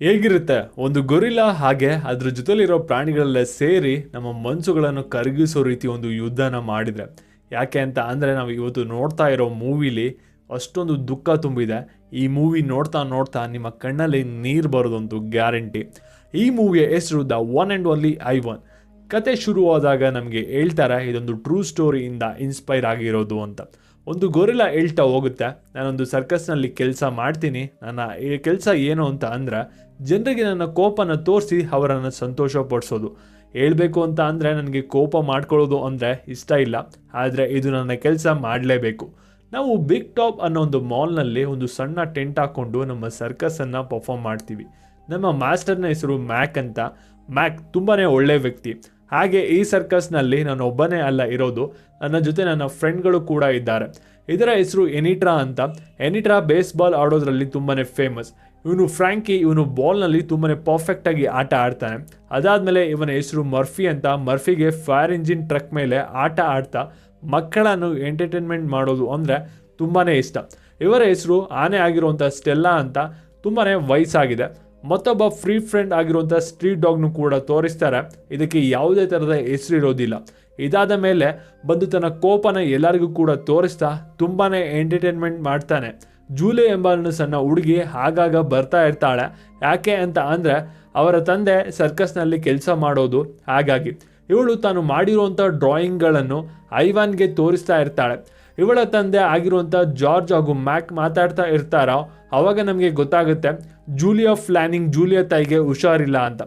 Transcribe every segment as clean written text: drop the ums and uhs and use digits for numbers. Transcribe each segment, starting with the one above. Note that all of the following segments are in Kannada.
ಹೇಗಿರುತ್ತೆ ಒಂದು ಗೊರಿಲ್ಲಾ ಹಾಗೆ ಅದ್ರ ಜೊತೆಲಿರೋ ಪ್ರಾಣಿಗಳೆಲ್ಲ ಸೇರಿ ನಮ್ಮ ಮನಸ್ಸುಗಳನ್ನು ಕರಗಿಸೋ ರೀತಿ ಒಂದು ಯುದ್ಧನ ಮಾಡಿದರೆ. ಯಾಕೆ ಅಂತ ಅಂದರೆ ನಾವು ಇವತ್ತು ನೋಡ್ತಾ ಇರೋ ಮೂವಿಲಿ ಅಷ್ಟೊಂದು ದುಃಖ ತುಂಬಿದೆ. ಈ ಮೂವಿ ನೋಡ್ತಾ ನೋಡ್ತಾ ನಿಮ್ಮ ಕಣ್ಣಲ್ಲಿ ನೀರು ಬರೋದಂತೂ ಗ್ಯಾರಂಟಿ. ಈ ಮೂವಿಯ ಹೆಸರು the one and only Ivan. ಕತೆ ಶುರುವಾದಾಗ ನಮಗೆ ಹೇಳ್ತಾರೆ ಇದೊಂದು ಟ್ರೂ ಸ್ಟೋರಿಯಿಂದ ಇನ್ಸ್ಪೈರ್ ಆಗಿರೋದು ಅಂತ. ಒಂದು ಗೊರಿಲ್ಲಾ ಹೇಳ್ತಾ ಹೋಗುತ್ತೆ, ನಾನೊಂದು ಸರ್ಕಸ್ನಲ್ಲಿ ಕೆಲಸ ಮಾಡ್ತೀನಿ. ನನ್ನ ಈ ಕೆಲಸ ಏನು ಅಂತ ಅಂದರೆ ಜನರಿಗೆ ನನ್ನ ಕೋಪನ ತೋರಿಸಿ ಅವರನ್ನು ಸಂತೋಷಪಡಿಸೋದು. ಹೇಳಬೇಕು ಅಂತ ಅಂದರೆ ನನಗೆ ಕೋಪ ಮಾಡ್ಕೊಳ್ಳೋದು ಅಂದರೆ ಇಷ್ಟ ಇಲ್ಲ, ಆದರೆ ಇದು ನನ್ನ ಕೆಲಸ ಮಾಡಲೇಬೇಕು. ನಾವು ಬಿಗ್ ಟಾಪ್ ಅನ್ನೋ ಒಂದು ಮಾಲ್ನಲ್ಲಿ ಒಂದು ಸಣ್ಣ ಟೆಂಟ್ ಹಾಕ್ಕೊಂಡು ನಮ್ಮ ಸರ್ಕಸನ್ನು ಪರ್ಫಾರ್ಮ್ ಮಾಡ್ತೀವಿ. ನಮ್ಮ ಮಾಸ್ಟರ್ನ ಹೆಸರು ಮ್ಯಾಕ್ ಅಂತ. ಮ್ಯಾಕ್ ತುಂಬಾ ಒಳ್ಳೆಯ ವ್ಯಕ್ತಿ. ಹಾಗೆ ಈ ಸರ್ಕಸ್ನಲ್ಲಿ ನಾನು ಒಬ್ಬನೇ ಅಲ್ಲ ಇರೋದು, ನನ್ನ ಜೊತೆ ನನ್ನ ಫ್ರೆಂಡ್ಗಳು ಕೂಡ ಇದ್ದಾರೆ. ಇದರ ಹೆಸರು ಎನಿಟ್ರಾ ಅಂತ. ಎನಿಟ್ರಾ ಬೇಸ್ಬಾಲ್ ಆಡೋದ್ರಲ್ಲಿ ತುಂಬಾ ಫೇಮಸ್. ಇವನು ಫ್ರ್ಯಾಂಕಿ, ಇವನು ಬಾಲ್ನಲ್ಲಿ ತುಂಬಾ ಪರ್ಫೆಕ್ಟಾಗಿ ಆಟ ಆಡ್ತಾನೆ. ಅದಾದಮೇಲೆ ಇವನ ಹೆಸರು ಮರ್ಫಿ ಅಂತ. ಮರ್ಫಿಗೆ ಫೈರ್ ಇಂಜಿನ್ ಟ್ರಕ್ ಮೇಲೆ ಆಟ ಆಡ್ತಾ ಮಕ್ಕಳನ್ನು ಎಂಟರ್ಟೈನ್ಮೆಂಟ್ ಮಾಡೋದು ಅಂದರೆ ತುಂಬಾ ಇಷ್ಟ. ಇವರ ಹೆಸರು ಆನೆ ಆಗಿರುವಂಥ ಸ್ಟೆಲ್ಲಾ ಅಂತ. ತುಂಬಾ ವಯಸ್ಸಾಗಿದೆ. ಮತ್ತೊಬ್ಬ ಫ್ರೀ ಫ್ರೆಂಡ್ ಆಗಿರುವಂಥ ಸ್ಟ್ರೀಟ್ ಡಾಗ್ನು ಕೂಡ ತೋರಿಸ್ತಾರೆ. ಇದಕ್ಕೆ ಯಾವುದೇ ಥರದ ಹೆಸರು ಇರೋದಿಲ್ಲ. ಇದಾದ ಮೇಲೆ ಬಂದು ತನ್ನ ಕೋಪನ ಎಲ್ಲರಿಗೂ ಕೂಡ ತೋರಿಸ್ತಾ ತುಂಬಾ ಎಂಟರ್ಟೈನ್ಮೆಂಟ್ ಮಾಡ್ತಾನೆ. ಜೂಲಿ ಎಂಬ ಸಣ್ಣ ಹುಡುಗಿ ಆಗಾಗ ಬರ್ತಾ ಇರ್ತಾಳೆ. ಯಾಕೆ ಅಂತ ಅಂದರೆ ಅವರ ತಂದೆ ಸರ್ಕಸ್ನಲ್ಲಿ ಕೆಲಸ ಮಾಡೋದು. ಹಾಗಾಗಿ ಇವಳು ತಾನು ಮಾಡಿರುವಂಥ ಡ್ರಾಯಿಂಗ್ಗಳನ್ನು ಐವಾನ್ಗೆ ತೋರಿಸ್ತಾ ಇರ್ತಾಳೆ. ಇವಳ ತಂದೆ ಆಗಿರುವಂಥ ಜಾರ್ಜ್ ಹಾಗೂ ಮ್ಯಾಕ್ ಮಾತಾಡ್ತಾ ಇರ್ತಾರೋ ಆವಾಗ ನಮಗೆ ಗೊತ್ತಾಗುತ್ತೆ ಜೂಲಿಯಾ ಫ್ಲಾನಿಂಗ್ ಜೂಲಿಯಾ ತಾಯಿಗೆ ಹುಷಾರಿಲ್ಲ ಅಂತ.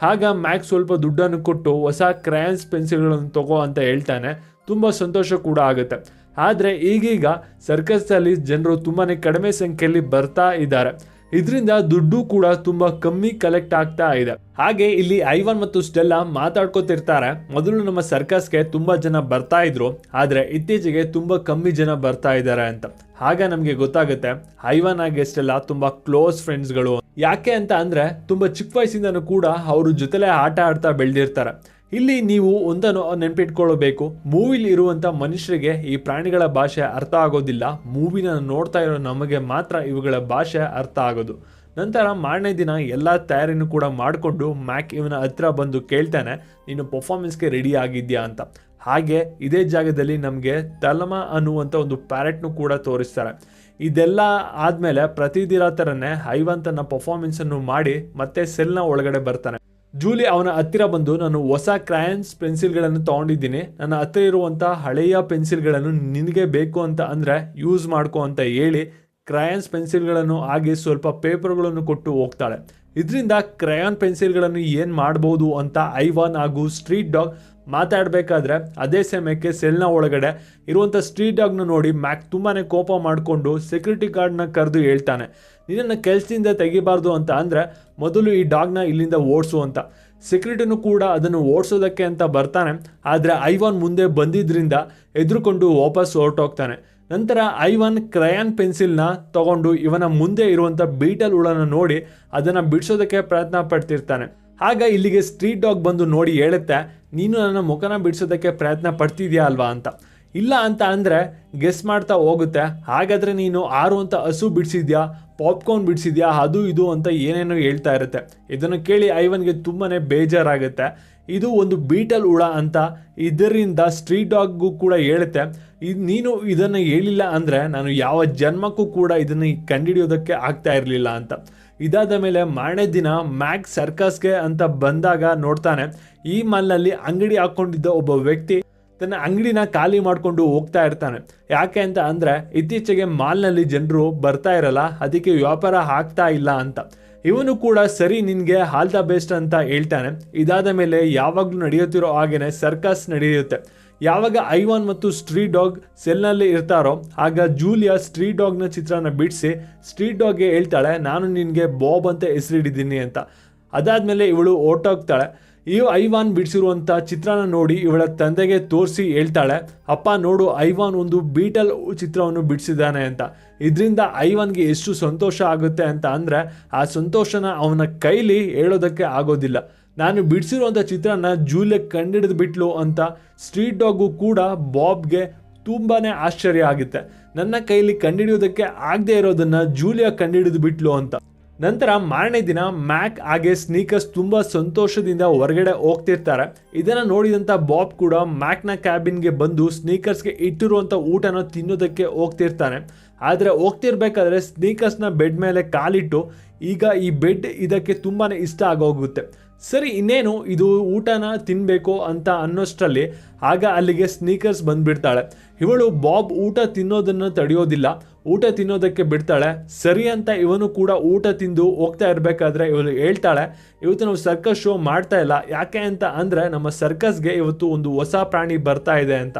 ಆಗ ಮ್ಯಾಕ್ ಸ್ವಲ್ಪ ದುಡ್ಡನ್ನು ಕೊಟ್ಟು ಹೊಸ ಕ್ರಯಾನ್ಸ್ ಪೆನ್ಸಿಲ್ಗಳನ್ನು ತಗೋ ಅಂತ ಹೇಳ್ತಾನೆ. ತುಂಬ ಸಂತೋಷ ಕೂಡ ಆಗುತ್ತೆ. ಆದರೆ ಈಗೀಗ ಸರ್ಕಸ್ನಲ್ಲಿ ಜನರು ತುಂಬಾ ಕಡಿಮೆ ಸಂಖ್ಯೆಯಲ್ಲಿ ಬರ್ತಾ ಇದ್ದಾರೆ. ಇದರಿಂದ ದುಡ್ಡು ಕೂಡ ತುಂಬ ಕಮ್ಮಿ ಕಲೆಕ್ಟ್ ಆಗ್ತಾ ಇದೆ. ಹಾಗೆ ಇಲ್ಲಿ ಐವನ್ ಮತ್ತು ಸ್ಟೆಲ್ಲಾ ಮಾತಾಡ್ಕೋತಿರ್ತಾರೆ. ಮೊದಲು ನಮ್ಮ ಸರ್ಕಸ್ಗೆ ತುಂಬ ಜನ ಬರ್ತಾ ಇದ್ರು, ಆದರೆ ಇತ್ತೀಚೆಗೆ ತುಂಬ ಕಮ್ಮಿ ಜನ ಬರ್ತಾ ಇದ್ದಾರೆ ಅಂತ. ಆಗ ನಮಗೆ ಗೊತ್ತಾಗುತ್ತೆ ಐವನ್ ಹಾಗೆ ಸ್ಟೆಲ್ಲಾ ತುಂಬ ಕ್ಲೋಸ್ ಫ್ರೆಂಡ್ಸ್ಗಳು. ಯಾಕೆ ಅಂತ ಅಂದರೆ ತುಂಬ ಚಿಕ್ಕ ವಯಸ್ಸಿಂದನೂ ಕೂಡ ಅವ್ರ ಜೊತೆಲೇ ಆಟ ಆಡ್ತಾ ಬೆಳೆದಿರ್ತಾರೆ. ಇಲ್ಲಿ ನೀವು ಒಂದನ್ನು ನೆನಪಿಟ್ಕೊಳ್ಳಬೇಕು, ಮೂವಿಲಿ ಇರುವಂಥ ಮನುಷ್ಯರಿಗೆ ಈ ಪ್ರಾಣಿಗಳ ಭಾಷೆ ಅರ್ಥ ಆಗೋದಿಲ್ಲ. ಮೂವಿನ ನೋಡ್ತಾ ಇರೋ ನಮಗೆ ಮಾತ್ರ ಇವುಗಳ ಭಾಷೆ ಅರ್ಥ ಆಗೋದು. ನಂತರ ಮಾರನೇ ದಿನ ಎಲ್ಲ ತಯಾರಿನೂ ಕೂಡ ಮಾಡಿಕೊಂಡು ಮ್ಯಾಕ್ ಇವನ ಹತ್ರ ಬಂದು ಕೇಳ್ತಾನೆ, ನೀನು ಪರ್ಫಾರ್ಮೆನ್ಸ್ಗೆ ರೆಡಿ ಆಗಿದ್ಯಾ ಅಂತ. ಹಾಗೆ ಇದೇ ಜಾಗದಲ್ಲಿ ನಮಗೆ ತಲಮಾ ಅನ್ನುವಂಥ ಒಂದು ಪ್ಯಾರೆಟ್ನು ಕೂಡ ತೋರಿಸ್ತಾರೆ. ಇದೆಲ್ಲ ಆದಮೇಲೆ ಪ್ರತಿದಿನ ಥರನೇ ಐವನ್ ತನ್ನ ಪರ್ಫಾರ್ಮೆನ್ಸನ್ನು ಮಾಡಿ ಮತ್ತೆ ಸೆಲ್ನ ಒಳಗಡೆ ಬರ್ತಾನೆ. ಜೂಲಿ ಅವನ ಹತ್ತಿರ ಬಂದು ನಾನು ಹೊಸ ಕ್ರಯಾನ್ಸ್ ಪೆನ್ಸಿಲ್ಗಳನ್ನು ತೊಗೊಂಡಿದ್ದೀನಿ, ನನ್ನ ಹತ್ತಿರ ಇರುವಂಥ ಹಳೆಯ ಪೆನ್ಸಿಲ್ಗಳನ್ನು ನಿನಗೆ ಬೇಕು ಅಂತ ಅಂದರೆ ಯೂಸ್ ಮಾಡ್ಕೊ ಅಂತ ಹೇಳಿ ಕ್ರಯಾನ್ಸ್ ಪೆನ್ಸಿಲ್ಗಳನ್ನು ಹಾಗೆ ಸ್ವಲ್ಪ ಪೇಪರ್ಗಳನ್ನು ಕೊಟ್ಟು ಹೋಗ್ತಾಳೆ. ಇದರಿಂದ ಕ್ರಯಾನ್ ಪೆನ್ಸಿಲ್ಗಳನ್ನು ಏನು ಮಾಡ್ಬೋದು ಅಂತ ಐವಾನ್ ಹಾಗೂ ಸ್ಟ್ರೀಟ್ ಡಾಗ್ ಮಾತಾಡಬೇಕಾದ್ರೆ ಅದೇ ಸಮಯಕ್ಕೆ ಸೆಲ್ನ ಒಳಗಡೆ ಇರುವಂಥ ಸ್ಟ್ರೀಟ್ ಡಾಗ್ನ ನೋಡಿ ಮ್ಯಾಕ್ ತುಂಬಾ ಕೋಪ ಮಾಡಿಕೊಂಡು ಸೆಕ್ಯೂರಿಟಿ ಗಾರ್ಡ್ನ ಕರೆದು ಹೇಳ್ತಾನೆ, ನಿನ್ನನ್ನು ಕೆಲಸದಿಂದ ತೆಗಿಬಾರ್ದು ಅಂತ ಅಂದರೆ ಮೊದಲು ಈ ಡಾಗ್ನ ಇಲ್ಲಿಂದ ಓಡಿಸು ಅಂತ. ಸೆಕ್ಯೂರಿಟಿನೂ ಕೂಡ ಅದನ್ನು ಓಡಿಸೋದಕ್ಕೆ ಅಂತ ಬರ್ತಾನೆ. ಆದರೆ ಐವಾನ್ ಮುಂದೆ ಬಂದಿದ್ದರಿಂದ ಎದುರುಕೊಂಡು ವಾಪಸ್ ಹೊರಟೋಗ್ತಾನೆ. ನಂತರ ಐವಾನ್ ಕ್ರಯಾನ್ ಪೆನ್ಸಿಲ್ನ ತಗೊಂಡು ಇವನ ಮುಂದೆ ಇರುವಂಥ ಬೀಟಲ್ ಹುಳನ ನೋಡಿ ಅದನ್ನು ಬಿಡಿಸೋದಕ್ಕೆ ಪ್ರಯತ್ನ ಪಡ್ತಿರ್ತಾನೆ. ಆಗ ಇಲ್ಲಿಗೆ ಸ್ಟ್ರೀಟ್ ಡಾಗ್ ಬಂದು ನೋಡಿ ಹೇಳುತ್ತೆ, ನೀನು ನನ್ನ ಮುಖನ ಬಿಡಿಸೋದಕ್ಕೆ ಪ್ರಯತ್ನ ಪಡ್ತಿದ್ಯಾ ಅಲ್ವಾ ಅಂತ. ಇಲ್ಲ ಅಂತ ಅಂದರೆ ಗೆಸ್ ಮಾಡ್ತಾ ಹೋಗುತ್ತೆ. ಹಾಗಾದರೆ ನೀನು ಆರುವಂಥ ಹಸು ಬಿಡಿಸಿದ್ಯಾ, ಪಾಪ್ಕಾರ್ನ್ ಬಿಡಿಸಿದ್ಯಾ, ಅದು ಇದು ಅಂತ ಏನೇನೋ ಹೇಳ್ತಾ ಇರುತ್ತೆ. ಇದನ್ನು ಕೇಳಿ ಐವನ್ಗೆ ತುಂಬಾ ಬೇಜಾರಾಗುತ್ತೆ. ಇದು ಒಂದು ಬೀಟಲ್ ಹುಳ ಅಂತ ಇದರಿಂದ ಸ್ಟ್ರೀಟ್ ಡಾಗ್ಗೂ ಕೂಡ ಹೇಳುತ್ತೆ, ನೀನು ಇದನ್ನು ಹೇಳಿಲ್ಲ ಅಂದರೆ ನಾನು ಯಾವ ಜನ್ಮಕ್ಕೂ ಕೂಡ ಇದನ್ನು ಕಂಡುಹಿಡಿಯೋದಕ್ಕೆ ಆಗ್ತಾ ಇರಲಿಲ್ಲ ಅಂತ. ಇದಾದ ಮೇಲೆ ಮಾರನೇ ದಿನ ಮ್ಯಾಕ್ ಸರ್ಕಸ್ಗೆ ಅಂತ ಬಂದಾಗ ನೋಡ್ತಾನೆ ಈ ಮಾಲ್ನಲ್ಲಿ ಅಂಗಡಿ ಹಾಕ್ಕೊಂಡಿದ್ದ ಒಬ್ಬ ವ್ಯಕ್ತಿ ತನ್ನ ಅಂಗಡಿನ ಖಾಲಿ ಮಾಡಿಕೊಂಡು ಹೋಗ್ತಾ ಇರ್ತಾನೆ. ಯಾಕೆ ಅಂತ ಅಂದರೆ ಇತ್ತೀಚೆಗೆ ಮಾಲ್ನಲ್ಲಿ ಜನರು ಬರ್ತಾ ಇರಲ್ಲ, ಅದಕ್ಕೆ ವ್ಯಾಪಾರ ಆಗ್ತಾ ಇಲ್ಲ ಅಂತ. ಇವನು ಕೂಡ ಸರಿ ನಿನಗೆ ಆಲ್ ದ ಬೆಸ್ಟ್ ಅಂತ ಹೇಳ್ತಾನೆ. ಇದಾದ ಮೇಲೆ ಯಾವಾಗಲೂ ನಡೆಯುತ್ತಿರೋ ಹಾಗೇನೆ ಸರ್ಕಸ್ ನಡೆಯುತ್ತೆ. ಯಾವಾಗ ಐವಾನ್ ಮತ್ತು ಸ್ಟ್ರೀಟ್ ಡಾಗ್ ಸೆಲ್ನಲ್ಲಿ ಇರ್ತಾರೋ ಆಗ ಜೂಲಿಯಾ ಸ್ಟ್ರೀಟ್ ಡಾಗ್ನ ಚಿತ್ರನ ಬಿಡಿಸಿ ಸ್ಟ್ರೀಟ್ ಡಾಗ್ಗೆ ಹೇಳ್ತಾಳೆ, ನಾನು ನಿನಗೆ ಬಾಬ್ ಅಂತ ಹೆಸರಿಟ್ಟಿದ್ದೀನಿ ಅಂತ. ಅದಾದಮೇಲೆ ಇವಳು ಹೊರಟೋಗ್ತಾಳೆ. ಐವಾನ್ ಬಿಡಿಸಿರುವಂಥ ಚಿತ್ರನ ನೋಡಿ ಇವಳ ತಂದೆಗೆ ತೋರಿಸಿ ಹೇಳ್ತಾಳೆ, ಅಪ್ಪ ನೋಡು ಐವಾನ್ ಒಂದು ಬೀಟಲ್ ಚಿತ್ರವನ್ನು ಬಿಡಿಸಿದ್ದಾನೆ ಅಂತ. ಇದರಿಂದ ಐವಾನ್ಗೆ ಎಷ್ಟು ಸಂತೋಷ ಆಗುತ್ತೆ ಅಂತ ಅಂದರೆ ಆ ಸಂತೋಷನ ಅವನ ಕೈಲಿ ಹೇಳೋದಕ್ಕೆ ಆಗೋದಿಲ್ಲ. ನಾನು ಬಿಡಿಸಿರುವಂಥ ಚಿತ್ರನ ಜೂಲಿಯಾ ಕಂಡಿಡಿದು ಬಿಟ್ಲು ಅಂತ ಸ್ಟ್ರೀಟ್ ಡಾಗು ಕೂಡ ಬಾಬ್ಗೆ ತುಂಬಾ ಆಶ್ಚರ್ಯ ಆಗುತ್ತೆ. ನನ್ನ ಕೈಲಿ ಕಂಡುಹಿಡಿಯೋದಕ್ಕೆ ಆಗದೆ ಇರೋದನ್ನು ಜೂಲಿಯಾ ಕಂಡುಹಿಡಿದು ಬಿಟ್ಲು ಅಂತ. ನಂತರ ಮಾರನೇ ದಿನ ಮ್ಯಾಕ್ ಹಾಗೆ ಸ್ನೀಕರ್ಸ್ ತುಂಬಾ ಸಂತೋಷದಿಂದ ಹೊರಗಡೆ ಹೋಗ್ತಿರ್ತಾರೆ. ಇದನ್ನ ನೋಡಿದಂತ ಬಾಬ್ ಕೂಡ ಮ್ಯಾಕ್ನ ಕ್ಯಾಬಿನ್ಗೆ ಬಂದು ಸ್ನೀಕರ್ಸ್ಗೆ ಇಟ್ಟಿರುವಂತ ಊಟನ ತಿನ್ನೋದಕ್ಕೆ ಹೋಗ್ತಿರ್ತಾನೆ. ಆದರೆ ಹೋಗ್ತಿರ್ಬೇಕಾದ್ರೆ ಸ್ನೀಕರ್ಸ್ನ ಬೆಡ್ ಮೇಲೆ ಕಾಲಿಟ್ಟು ಈಗ ಈ ಬೆಡ್ ಇದಕ್ಕೆ ತುಂಬಾನೇ ಇಷ್ಟ ಆಗೋಗುತ್ತೆ. ಸರಿ ಇನ್ನೇನು ಇದು ಊಟನ ತಿನ್ನಬೇಕು ಅಂತ ಅನ್ನೋಷ್ಟರಲ್ಲಿ ಆಗ ಅಲ್ಲಿಗೆ ಸ್ನೀಕರ್ಸ್ ಬಂದ್ಬಿಡ್ತಾಳೆ. ಇವಳು ಬಾಬ್ ಊಟ ತಿನ್ನೋದನ್ನು ತಡೆಯೋದಿಲ್ಲ, ಊಟ ತಿನ್ನೋದಕ್ಕೆ ಬಿಡ್ತಾಳೆ. ಸರಿ ಅಂತ ಇವನು ಕೂಡ ಊಟ ತಿಂದು ಹೋಗ್ತಾ ಇರಬೇಕಾದ್ರೆ ಇವಳು ಹೇಳ್ತಾಳೆ, ಇವತ್ತು ನಾವು ಸರ್ಕಸ್ ಶೋ ಮಾಡ್ತಾ ಇಲ್ಲ. ಯಾಕೆ ಅಂತ ಅಂದರೆ ನಮ್ಮ ಸರ್ಕಸ್ಗೆ ಇವತ್ತು ಒಂದು ಹೊಸ ಪ್ರಾಣಿ ಬರ್ತಾ ಇದೆ ಅಂತ.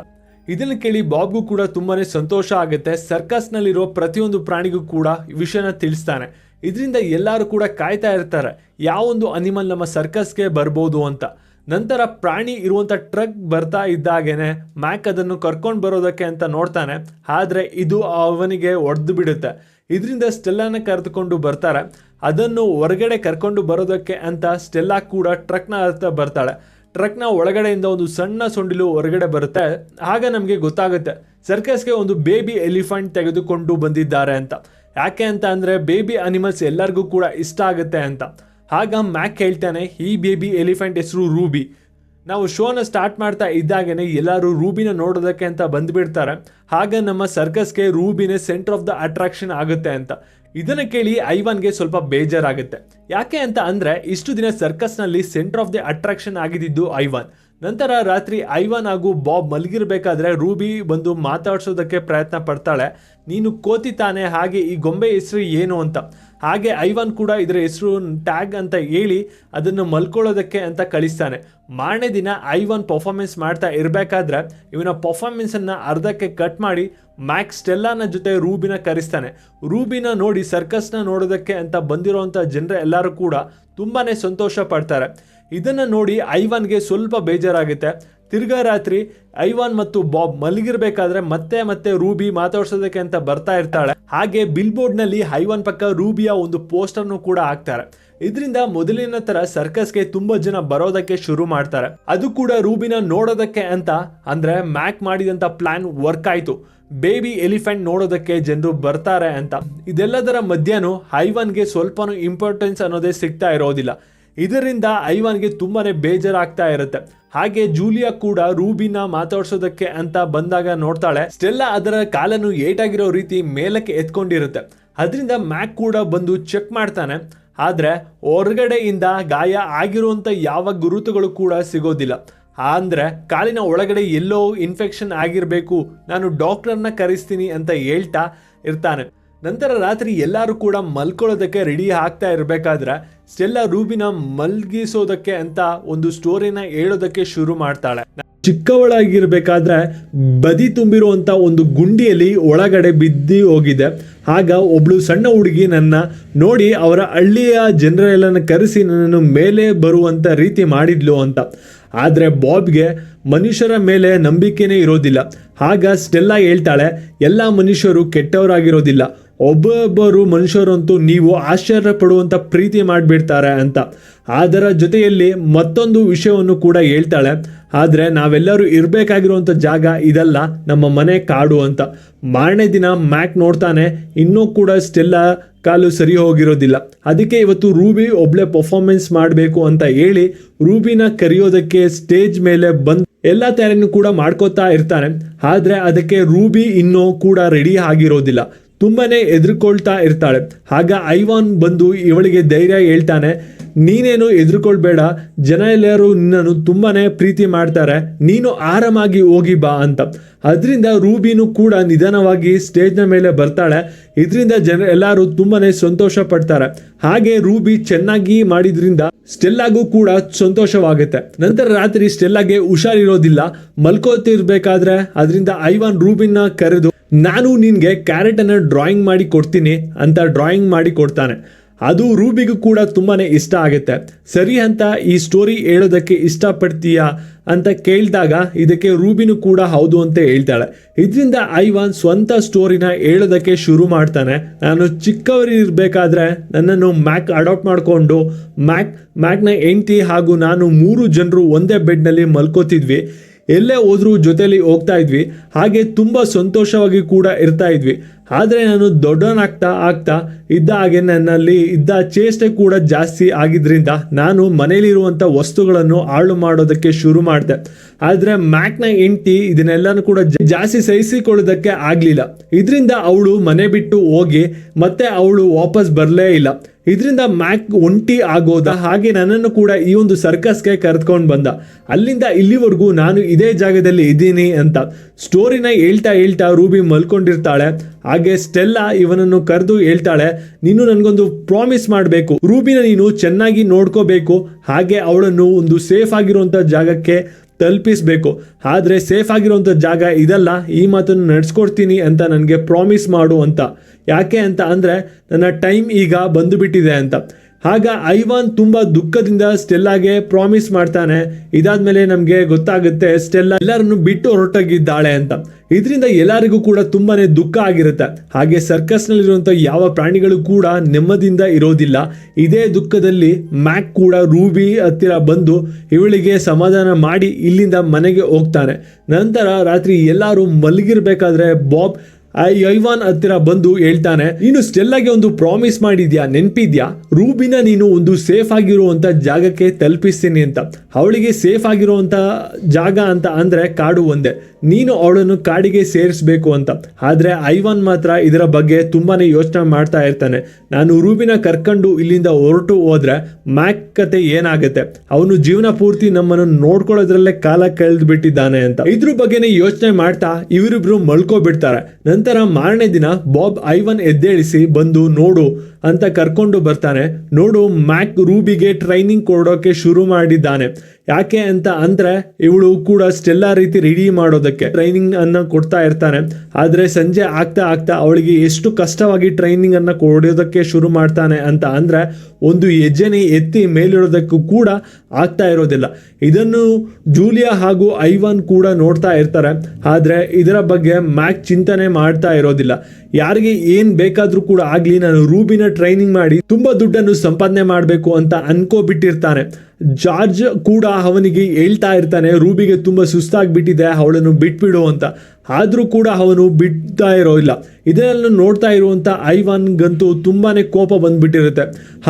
ಇದನ್ನು ಕೇಳಿ ಬಾಬ್ಗೂ ಕೂಡ ತುಂಬಾನೇ ಸಂತೋಷ ಆಗುತ್ತೆ. ಸರ್ಕಸ್ನಲ್ಲಿರೋ ಪ್ರತಿಯೊಂದು ಪ್ರಾಣಿಗೂ ಕೂಡ ವಿಷಯನ ತಿಳಿಸ್ತಾನೆ. ಇದರಿಂದ ಎಲ್ಲರೂ ಕೂಡ ಕಾಯ್ತಾ ಇರ್ತಾರೆ ಯಾವೊಂದು ಅನಿಮಲ್ ನಮ್ಮ ಸರ್ಕಸ್ಗೆ ಬರ್ಬೋದು ಅಂತ. ನಂತರ ಪ್ರಾಣಿ ಇರುವಂಥ ಟ್ರಕ್ ಬರ್ತಾ ಇದ್ದಾಗೇನೆ ಮ್ಯಾಕ್ ಅದನ್ನು ಕರ್ಕೊಂಡು ಬರೋದಕ್ಕೆ ಅಂತ ನೋಡ್ತಾನೆ. ಆದರೆ ಇದು ಅವನಿಗೆ ಒಡೆದು ಬಿಡುತ್ತೆ. ಇದರಿಂದ ಸ್ಟೆಲ್ಲಾನ ಕರೆದುಕೊಂಡು ಬರ್ತಾರೆ. ಅದನ್ನು ಹೊರಗಡೆ ಕರ್ಕೊಂಡು ಬರೋದಕ್ಕೆ ಅಂತ ಸ್ಟೆಲ್ಲಾ ಕೂಡ ಟ್ರಕ್ನ ಹತ್ರ ಬರ್ತಾಳೆ. ಟ್ರಕ್ನ ಒಳಗಡೆಯಿಂದ ಒಂದು ಸಣ್ಣ ಸೊಂಡಿಲು ಹೊರಗಡೆ ಬರುತ್ತೆ. ಆಗ ನಮಗೆ ಗೊತ್ತಾಗುತ್ತೆ ಸರ್ಕಸ್ಗೆ ಒಂದು ಬೇಬಿ ಎಲಿಫೆಂಟ್ ತೆಗೆದುಕೊಂಡು ಬಂದಿದ್ದಾರೆ ಅಂತ. ಯಾಕೆ ಅಂತ ಅಂದರೆ ಬೇಬಿ ಅನಿಮಲ್ಸ್ ಎಲ್ಲರಿಗೂ ಕೂಡ ಇಷ್ಟ ಆಗುತ್ತೆ ಅಂತ. ಆಗ ಮ್ಯಾಕ್ ಹೇಳ್ತಾನೆ, ಈ ಬೇಬಿ ಎಲಿಫೆಂಟ್ ಹೆಸರು ರೂಬಿ. ನಾವು ಶೋನ ಸ್ಟಾರ್ಟ್ ಮಾಡ್ತಾ ಇದ್ದಾಗೇ ಎಲ್ಲರೂ ರೂಬಿನ ನೋಡೋದಕ್ಕೆ ಅಂತ ಬಂದುಬಿಡ್ತಾರೆ. ಆಗ ನಮ್ಮ ಸರ್ಕಸ್ಗೆ ರೂಬಿನೇ ಸೆಂಟರ್ ಆಫ್ ದ ಅಟ್ರಾಕ್ಷನ್ ಆಗುತ್ತೆ ಅಂತ. ಇದನ್ನು ಕೇಳಿ ಐವಾನ್ಗೆ ಸ್ವಲ್ಪ ಬೇಜಾರಾಗುತ್ತೆ. ಯಾಕೆ ಅಂತ ಅಂದರೆ ಇಷ್ಟು ದಿನ ಸರ್ಕಸ್ನಲ್ಲಿ ಸೆಂಟರ್ ಆಫ್ ದಿ ಅಟ್ರಾಕ್ಷನ್ ಆಗಿದ್ದು ಐವಾನ್. ನಂತರ ರಾತ್ರಿ ಐವಾನ್ ಹಾಗೂ ಬಾಬ್ ಮಲಗಿರಬೇಕಾದ್ರೆ ರೂಬಿ ಬಂದು ಮಾತಾಡ್ಸೋದಕ್ಕೆ ಪ್ರಯತ್ನ ಪಡ್ತಾಳೆ. ನೀನು ಕೋತಿ ತಾನೆ, ಹಾಗೆ ಈ ಗೊಂಬೆ ಹೆಸರು ಏನು ಅಂತ. ಹಾಗೆ ಐವಾನ್ ಕೂಡ ಇದರ ಹೆಸರು ಟ್ಯಾಗ್ ಅಂತ ಹೇಳಿ ಅದನ್ನು ಮಲ್ಕೊಳ್ಳೋದಕ್ಕೆ ಅಂತ ಕಳಿಸ್ತಾನೆ. ಮಾರನೇ ದಿನ ಐವಾನ್ ಪರ್ಫಾರ್ಮೆನ್ಸ್ ಮಾಡ್ತಾ ಇರಬೇಕಾದ್ರೆ ಇವನ ಪರ್ಫಾರ್ಮೆನ್ಸನ್ನು ಅರ್ಧಕ್ಕೆ ಕಟ್ ಮಾಡಿ ಮ್ಯಾಕ್ ಸ್ಟೆಲ್ಲಾನ ಜೊತೆ ರೂಬಿನ ಕರೆಸ್ತಾನೆ. ರೂಬಿನ ನೋಡಿ ಸರ್ಕಸ್ನ ನೋಡೋದಕ್ಕೆ ಅಂತ ಬಂದಿರೋವಂಥ ಜನರು ಎಲ್ಲರೂ ಕೂಡ ತುಂಬಾ ಸಂತೋಷ ಪಡ್ತಾರೆ. ಇದನ್ನು ನೋಡಿ ಐವಾನ್ಗೆ ಸ್ವಲ್ಪ ಬೇಜಾರಾಗುತ್ತೆ. ತಿರ್ಗಾ ರಾತ್ರಿ ಐವಾನ್ ಮತ್ತು ಬಾಬ್ ಮಲಗಿರ್ಬೇಕಾದ್ರೆ ಮತ್ತೆ ರೂಬಿ ಮಾತಾಡ್ಸೋದಕ್ಕೆ ಅಂತ ಬರ್ತಾ ಇರ್ತಾಳೆ. ಹಾಗೆ ಬಿಲ್ ಬೋರ್ಡ್ನಲ್ಲಿ ಐವಾನ್ ಪಕ್ಕ ರೂಬಿಯ ಒಂದು ಪೋಸ್ಟರ್ನು ಕೂಡ ಹಾಕ್ತಾರೆ. ಇದರಿಂದ ಮೊದಲಿನ ತರ ಸರ್ಕಸ್ಗೆ ತುಂಬಾ ಜನ ಬರೋದಕ್ಕೆ ಶುರು ಮಾಡ್ತಾರೆ. ಅದು ಕೂಡ ರೂಬಿನ ನೋಡೋದಕ್ಕೆ ಅಂತ. ಅಂದ್ರೆ ಮ್ಯಾಕ್ ಮಾಡಿದಂತ ಪ್ಲಾನ್ ವರ್ಕ್ ಆಯ್ತು. ಬೇಬಿ ಎಲಿಫೆಂಟ್ ನೋಡೋದಕ್ಕೆ ಜನರು ಬರ್ತಾರೆ ಅಂತ. ಇದೆಲ್ಲದರ ಮಧ್ಯನೂ ಐವಾನ್ಗೆ ಸ್ವಲ್ಪನೂ ಇಂಪಾರ್ಟೆನ್ಸ್ ಅನ್ನೋದೇ ಸಿಗ್ತಾ ಇರೋದಿಲ್ಲ. ಇದರಿಂದ ಐವಾನ್ಗೆ ತುಂಬಾನೇ ಬೇಜಾರಾಗ್ತಾ ಇರುತ್ತೆ. ಹಾಗೆ ಜೂಲಿಯಾ ಕೂಡ ರೂಬಿನ ಮಾತಾಡ್ಸೋದಕ್ಕೆ ಅಂತ ಬಂದಾಗ ನೋಡ್ತಾಳೆ ಸ್ಟೆಲ್ಲಾ ಅದರ ಕಾಲನ್ನು ಏಟಾಗಿರೋ ರೀತಿ ಮೇಲಕ್ಕೆ ಎತ್ಕೊಂಡಿರುತ್ತೆ. ಅದರಿಂದ ಮ್ಯಾಕ್ ಕೂಡ ಬಂದು ಚೆಕ್ ಮಾಡ್ತಾನೆ. ಆದರೆ ಹೊರಗಡೆಯಿಂದ ಗಾಯ ಆಗಿರುವಂಥ ಯಾವ ಗುರುತುಗಳು ಕೂಡ ಸಿಗೋದಿಲ್ಲ. ಅಂದರೆ ಕಾಲಿನ ಒಳಗಡೆ ಎಲ್ಲೋ ಇನ್ಫೆಕ್ಷನ್ ಆಗಿರಬೇಕು, ನಾನು ಡಾಕ್ಟರ್ನ ಕರೆಸ್ತೀನಿ ಅಂತ ಹೇಳ್ತಾ ಇರ್ತಾನೆ. ನಂತರ ರಾತ್ರಿ ಎಲ್ಲರೂ ಕೂಡ ಮಲ್ಕೊಳ್ಳೋದಕ್ಕೆ ರೆಡಿ ಆಗ್ತಾ ಇರಬೇಕಾದ್ರೆ ಸ್ಟೆಲ್ಲಾ ರೂಬಿನ ಮಲ್ಗಿಸೋದಕ್ಕೆ ಅಂತ ಒಂದು ಸ್ಟೋರಿನ ಹೇಳೋದಕ್ಕೆ ಶುರು ಮಾಡ್ತಾಳೆ. ಚಿಕ್ಕವಳಾಗಿರ್ಬೇಕಾದ್ರೆ ಬದಿ ತುಂಬಿರುವಂಥ ಒಂದು ಗುಂಡಿಯಲ್ಲಿ ಒಳಗಡೆ ಬಿದ್ದು ಹೋಗಿದೆ. ಆಗ ಒಬ್ಳು ಸಣ್ಣ ಹುಡುಗಿ ನನ್ನ ನೋಡಿ ಅವರ ಹಳ್ಳಿಯ ಜನರೆಲ್ಲನ ಕರೆಸಿ ನನ್ನನ್ನು ಮೇಲೆ ಬರುವಂಥ ರೀತಿ ಮಾಡಿದ್ಲು ಅಂತ. ಆದರೆ ಬಾಬ್ಗೆ ಮನುಷ್ಯರ ಮೇಲೆ ನಂಬಿಕೆನೇ ಇರೋದಿಲ್ಲ. ಆಗ ಸ್ಟೆಲ್ಲಾ ಹೇಳ್ತಾಳೆ, ಎಲ್ಲ ಮನುಷ್ಯರು ಕೆಟ್ಟವರಾಗಿರೋದಿಲ್ಲ, ಒಬ್ಬೊಬ್ಬರು ಮನುಷ್ಯರಂತೂ ನೀವು ಆಶ್ಚರ್ಯ ಪಡುವಂಥ ಪ್ರೀತಿ ಮಾಡಿಬಿಡ್ತಾರೆ ಅಂತ. ಅದರ ಜೊತೆಯಲ್ಲಿ ಮತ್ತೊಂದು ವಿಷಯವನ್ನು ಕೂಡ ಹೇಳ್ತಾಳೆ, ಆದರೆ ನಾವೆಲ್ಲರೂ ಇರಬೇಕಾಗಿರುವಂಥ ಜಾಗ ಇದಲ್ಲ, ನಮ್ಮ ಮನೆ ಕಾಡು ಅಂತ. ಮಾರನೇ ದಿನ ಮ್ಯಾಕ್ ನೋಡ್ತಾನೆ ಇನ್ನೂ ಕೂಡ ಸ್ಟೆಲ್ಲಾ ಕಾಲು ಸರಿ ಹೋಗಿರೋದಿಲ್ಲ. ಅದಕ್ಕೆ ಇವತ್ತು ರೂಬಿ ಒಬ್ಳೆ ಪರ್ಫಾರ್ಮೆನ್ಸ್ ಮಾಡಬೇಕು ಅಂತ ಹೇಳಿ ರೂಬಿನ ಕರೆಯೋದಕ್ಕೆ ಸ್ಟೇಜ್ ಮೇಲೆ ಬಂದು ಎಲ್ಲ ತಯಾರಿನೂ ಕೂಡ ಮಾಡ್ಕೋತಾ ಇರ್ತಾನೆ. ಆದರೆ ಅದಕ್ಕೆ ರೂಬಿ ಇನ್ನೂ ಕೂಡ ರೆಡಿ ಆಗಿರೋದಿಲ್ಲ, ತುಂಬಾನೇ ಹೆದರ್ಕೊಳ್ತಾ ಇರ್ತಾಳೆ. ಆಗ ಐವಾನ್ ಬಂದು ಇವಳಿಗೆ ಧೈರ್ಯ ಹೇಳ್ತಾನೆ, ನೀನೇನು ಹೆದರ್ಕೊಳ್ಬೇಡ, ಜನ ಎಲ್ಲರೂ ನಿನ್ನನ್ನು ತುಂಬಾನೇ ಪ್ರೀತಿ ಮಾಡ್ತಾರೆ, ನೀನು ಆರಾಮಾಗಿ ಹೋಗಿ ಬಾ ಅಂತ. ಅದರಿಂದ ರೂಬಿನೂ ಕೂಡ ನಿಧಾನವಾಗಿ ಸ್ಟೇಜ್ನ ಮೇಲೆ ಬರ್ತಾಳೆ. ಇದರಿಂದ ಜನ ಎಲ್ಲರೂ ತುಂಬಾನೇ ಸಂತೋಷ ಪಡ್ತಾರೆ. ಹಾಗೆ ರೂಬಿ ಚೆನ್ನಾಗಿ ಮಾಡಿದ್ರಿಂದ ಸ್ಟೆಲ್ಲಾಗೂ ಕೂಡ ಸಂತೋಷವಾಗುತ್ತೆ. ನಂತರ ರಾತ್ರಿ ಸ್ಟೆಲ್ಲಾಗೆ ಹುಷಾರಿರೋದಿಲ್ಲ, ಮಲ್ಕೋತಿರ್ಬೇಕಾದ್ರೆ ಅದರಿಂದ ಐವಾನ್ ರೂಬಿನ ಕರೆದು ನಾನು ನಿನ್ಗೆ ಕ್ಯಾರೆಟ್ ಅನ್ನು ಡ್ರಾಯಿಂಗ್ ಮಾಡಿ ಕೊಡ್ತೀನಿ ಅಂತ ಡ್ರಾಯಿಂಗ್ ಮಾಡಿ ಕೊಡ್ತಾನೆ. ಅದು ರೂಬಿಗೂ ಕೂಡ ತುಂಬಾನೇ ಇಷ್ಟ ಆಗುತ್ತೆ. ಸರಿ ಅಂತ ಈ ಸ್ಟೋರಿ ಹೇಳೋದಕ್ಕೆ ಇಷ್ಟಪಡ್ತೀಯಾ ಅಂತ ಕೇಳಿದಾಗ ಇದಕ್ಕೆ ರೂಬಿನೂ ಕೂಡ ಹೌದು ಅಂತ ಹೇಳ್ತಾಳೆ. ಇದರಿಂದ ಐವಾನ್ ಸ್ವಂತ ಸ್ಟೋರಿನ ಹೇಳೋದಕ್ಕೆ ಶುರು ಮಾಡ್ತಾನೆ. ನಾನು ಚಿಕ್ಕವರಿರ್ಬೇಕಾದ್ರೆ ನನ್ನನ್ನು ಮ್ಯಾಕ್ ಅಡಾಪ್ಟ್ ಮಾಡಿಕೊಂಡು ಮ್ಯಾಕ್ನ ಹೆಂಡತಿ ಹಾಗೂ ನಾನು 3 ಜನರು ಒಂದೇ ಬೆಡ್ನಲ್ಲಿ ಮಲ್ಕೋತಿದ್ವಿ, ಎಲ್ಲೇ ಹೋದ್ರೂ ಜೊತೆಲಿ ಹೋಗ್ತಾ ಇದ್ವಿ, ಹಾಗೆ ತುಂಬ ಸಂತೋಷವಾಗಿ ಕೂಡ ಇರ್ತಾ ಇದ್ವಿ. ಆದರೆ ನಾನು ದೊಡ್ಡವನಾಗ್ತಾ ಆಗ್ತಾ ಇದ್ದ ಹಾಗೆ ನನ್ನಲ್ಲಿ ಇದ್ದ ಚೇಷ್ಟೆ ಕೂಡ ಜಾಸ್ತಿ ಆಗಿದ್ರಿಂದ ನಾನು ಮನೇಲಿರುವಂಥ ವಸ್ತುಗಳನ್ನು ಹಾಳು ಮಾಡೋದಕ್ಕೆ ಶುರು ಮಾಡಿದೆ. ಆದರೆ ಮ್ಯಾಕ್ನ ಹೆಂಡತಿ ಇದನ್ನೆಲ್ಲನೂ ಕೂಡ ಜಾಸ್ತಿ ಸಹಿಸಿಕೊಳ್ಳೋದಕ್ಕೆ ಆಗಲಿಲ್ಲ. ಇದರಿಂದ ಅವಳು ಮನೆ ಬಿಟ್ಟು ಹೋಗಿ ಮತ್ತೆ ಅವಳು ವಾಪಸ್ ಬರಲೇ ಇಲ್ಲ. ಇದರಿಂದ ಮ್ಯಾಕ್ ಒಂಟಿ ಆಗೋದ ಹಾಗೆ ನನ್ನನ್ನು ಕೂಡ ಈ ಒಂದು ಸರ್ಕಸ್ಗೆ ಕರೆದುಕೊಂಡು ಬಂದ. ಅಲ್ಲಿಂದ ಇಲ್ಲಿವರೆಗೂ ನಾನು ಇದೇ ಜಾಗದಲ್ಲಿ ಇದ್ದೀನಿ ಅಂತ ಸ್ಟೋರಿನ ಹೇಳ್ತಾ ಹೇಳ್ತಾ ರೂಬಿ ಮಲ್ಕೊಂಡಿರ್ತಾಳೆ. ಹಾಗೆ ಸ್ಟೆಲ್ಲಾ ಇವನನ್ನು ಕರೆದು ಹೇಳ್ತಾಳೆ, ನೀನು ನನಗೊಂದು ಪ್ರಾಮಿಸ್ ಮಾಡಬೇಕು, ರೂಬಿನ ನೀನು ಚೆನ್ನಾಗಿ ನೋಡ್ಕೋಬೇಕು, ಹಾಗೆ ಅವಳನ್ನು ಒಂದು ಸೇಫ್ ಆಗಿರುವಂಥ ಜಾಗಕ್ಕೆ ತಲುಪಿಸ್ಬೇಕು. ಆದರೆ ಸೇಫ್ ಆಗಿರುವಂಥ ಜಾಗ ಇದಲ್ಲ, ಈ ಮಾತನ್ನು ನಡೆಸ್ಕೊಡ್ತೀನಿ ಅಂತ ನನಗೆ ಪ್ರಾಮಿಸ್ ಮಾಡು ಅಂತ. ಯಾಕೆ ಅಂತ ಅಂದರೆ ನನ್ನ ಟೈಮ್ ಈಗ ಬಂದುಬಿಟ್ಟಿದೆ ಅಂತ. ಆಗ ಐವಾನ್ ತುಂಬ ದುಃಖದಿಂದ ಸ್ಟೆಲ್ಲಾಗೆ ಪ್ರಾಮಿಸ್ ಮಾಡ್ತಾನೆ. ಇದಾದ್ಮೇಲೆ ನಮಗೆ ಗೊತ್ತಾಗುತ್ತೆ ಸ್ಟೆಲ್ಲಾ ಎಲ್ಲರನ್ನು ಬಿಟ್ಟು ಹೊರಟೋಗಿದ್ದಾಳೆ ಅಂತ. ಇದರಿಂದ ಎಲ್ಲರಿಗೂ ಕೂಡ ತುಂಬಾನೇ ದುಃಖ ಆಗಿರುತ್ತೆ. ಹಾಗೆ ಸರ್ಕಸ್ನಲ್ಲಿರುವಂಥ ಯಾವ ಪ್ರಾಣಿಗಳು ಕೂಡ ನೆಮ್ಮದಿಯಿಂದ ಇರೋದಿಲ್ಲ. ಇದೇ ದುಃಖದಲ್ಲಿ ಮ್ಯಾಕ್ ಕೂಡ ರೂಬಿ ಹತ್ತಿರ ಬಂದು ಇವಳಿಗೆ ಸಮಾಧಾನ ಮಾಡಿ ಇಲ್ಲಿಂದ ಮನೆಗೆ ಹೋಗ್ತಾನೆ. ನಂತರ ರಾತ್ರಿ ಎಲ್ಲರೂ ಮಲಗಿರ್ಬೇಕಾದ್ರೆ ಬಾಬ್ ಐವಾನ್ ಹತ್ತಿರ ಬಂದು ಹೇಳ್ತಾನೆ, ನೀನು ಸ್ಟೆಲ್ಲಾಗೆ ಒಂದು ಪ್ರಾಮಿಸ್ ಮಾಡಿದ್ಯಾ, ನೆನಪಿದ್ಯಾ? ರೂಬಿನ ನೀನು ಒಂದು ಸೇಫ್ ಆಗಿರುವಂತ ಜಾಗಕ್ಕೆ ತಲುಪಿಸ್ತೀನಿ ಅಂತ. ಅವಳಿಗೆ ಸೇಫ್ ಆಗಿರುವಂತ ಜಾಗ ಅಂತ ಅಂದ್ರೆ ಕಾಡು ಒಂದೇ, ನೀನು ಅವಳನ್ನು ಕಾಡಿಗೆ ಸೇರಿಸಬೇಕು ಅಂತ. ಆದ್ರೆ ಐವಾನ್ ಮಾತ್ರ ಇದರ ಬಗ್ಗೆ ತುಂಬಾನೇ ಯೋಚನೆ ಮಾಡ್ತಾ ಇರ್ತಾನೆ. ನಾನು ರೂಬಿನ ಕರ್ಕೊಂಡು ಇಲ್ಲಿಂದ ಹೊರಟು ಹೋದ್ರೆ ಮ್ಯಾಕ್ ಕತೆ ಏನಾಗುತ್ತೆ, ಅವನು ಜೀವನ ಪೂರ್ತಿ ನಮ್ಮನ್ನು ನೋಡ್ಕೊಳ್ಳೋದ್ರಲ್ಲೇ ಕಾಲ ಕಳೆದು ಬಿಟ್ಟಿದ್ದಾನೆ ಅಂತ. ಇದ್ರ ಬಗ್ಗೆನೇ ಯೋಚನೆ ಮಾಡ್ತಾ ಇವರಿಬ್ರು ಮಲ್ಕೋಬಿಡ್ತಾರೆ. ನಂತರ ಮಾರನೇ ದಿನ ಬಾಬ್ ಐವನ್ ಎದ್ದೇಳಿಸಿ ಬಂದು ನೋಡು ಅಂತ ಕರ್ಕೊಂಡು ಬರ್ತಾನೆ. ನೋಡು, ಮ್ಯಾಕ್ ರೂಬಿಗೆ ಟ್ರೈನಿಂಗ್ ಕೊಡೋಕೆ ಶುರು ಮಾಡಿದ್ದಾನೆ. ಯಾಕೆ ಅಂತ ಅಂದ್ರೆ ಇವಳು ಕೂಡ ಸ್ಟೆಲ್ಲಾ ರೀತಿ ರೆಡಿ ಮಾಡೋದಕ್ಕೆ ಟ್ರೈನಿಂಗ್ ಅನ್ನ ಕೊಡ್ತಾ ಇರ್ತಾನೆ. ಆದ್ರೆ ಸಂಜೆ ಆಗ್ತಾ ಆಗ್ತಾ ಅವಳಿಗೆ ಎಷ್ಟು ಕಷ್ಟವಾಗಿ ಟ್ರೈನಿಂಗ್ ಅನ್ನ ಕೊಡೋದಕ್ಕೆ ಶುರು ಮಾಡ್ತಾನೆ ಅಂತ ಅಂದ್ರೆ ಒಂದು ಹೆಜ್ಜೆನೆ ಎತ್ತಿ ಮೇಲಿಡೋದಕ್ಕೂ ಕೂಡ ಆಗ್ತಾ ಇರೋದಿಲ್ಲ. ಇದನ್ನು ಜೂಲಿಯಾ ಹಾಗೂ ಐವಾನ್ ಕೂಡ ನೋಡ್ತಾ ಇರ್ತಾರೆ. ಆದ್ರೆ ಇದರ ಬಗ್ಗೆ ಮ್ಯಾಕ್ ಚಿಂತನೆ ಮಾಡ್ತಾ ಇರೋದಿಲ್ಲ. ಯಾರಿಗೆ ಏನ್ ಬೇಕಾದ್ರೂ ಕೂಡ ಆಗ್ಲಿ, ನಾನು ರೂಬಿನ ಟ್ರೈನಿಂಗ್ ಮಾಡಿ ತುಂಬಾ ದುಡ್ಡನ್ನು ಸಂಪಾದನೆ ಮಾಡಬೇಕು ಅಂತ ಅನ್ಕೋಬಿಟ್ಟಿರ್ತಾನೆ. ಜಾರ್ಜ್ ಕೂಡ ಅವನಿಗೆ ಹೇಳ್ತಾ ಇರ್ತಾನೆ, ರೂಬಿಗೆ ತುಂಬಾ ಸುಸ್ತಾಗ್ಬಿಟ್ಟಿದೆ, ಅವಳನ್ನು ಬಿಟ್ಬಿಡು ಅಂತ. ಆದ್ರೂ ಕೂಡ ಅವನು ಬಿಡ್ತಾ ಇರೋಲ್ಲ. ಇದನ್ನೆಲ್ಲ ನೋಡ್ತಾ ಇರುವಂತ ಐವಾನ್ಗಂತೂ ತುಂಬಾನೇ ಕೋಪ ಬಂದ್ಬಿಟ್ಟಿರುತ್ತೆ.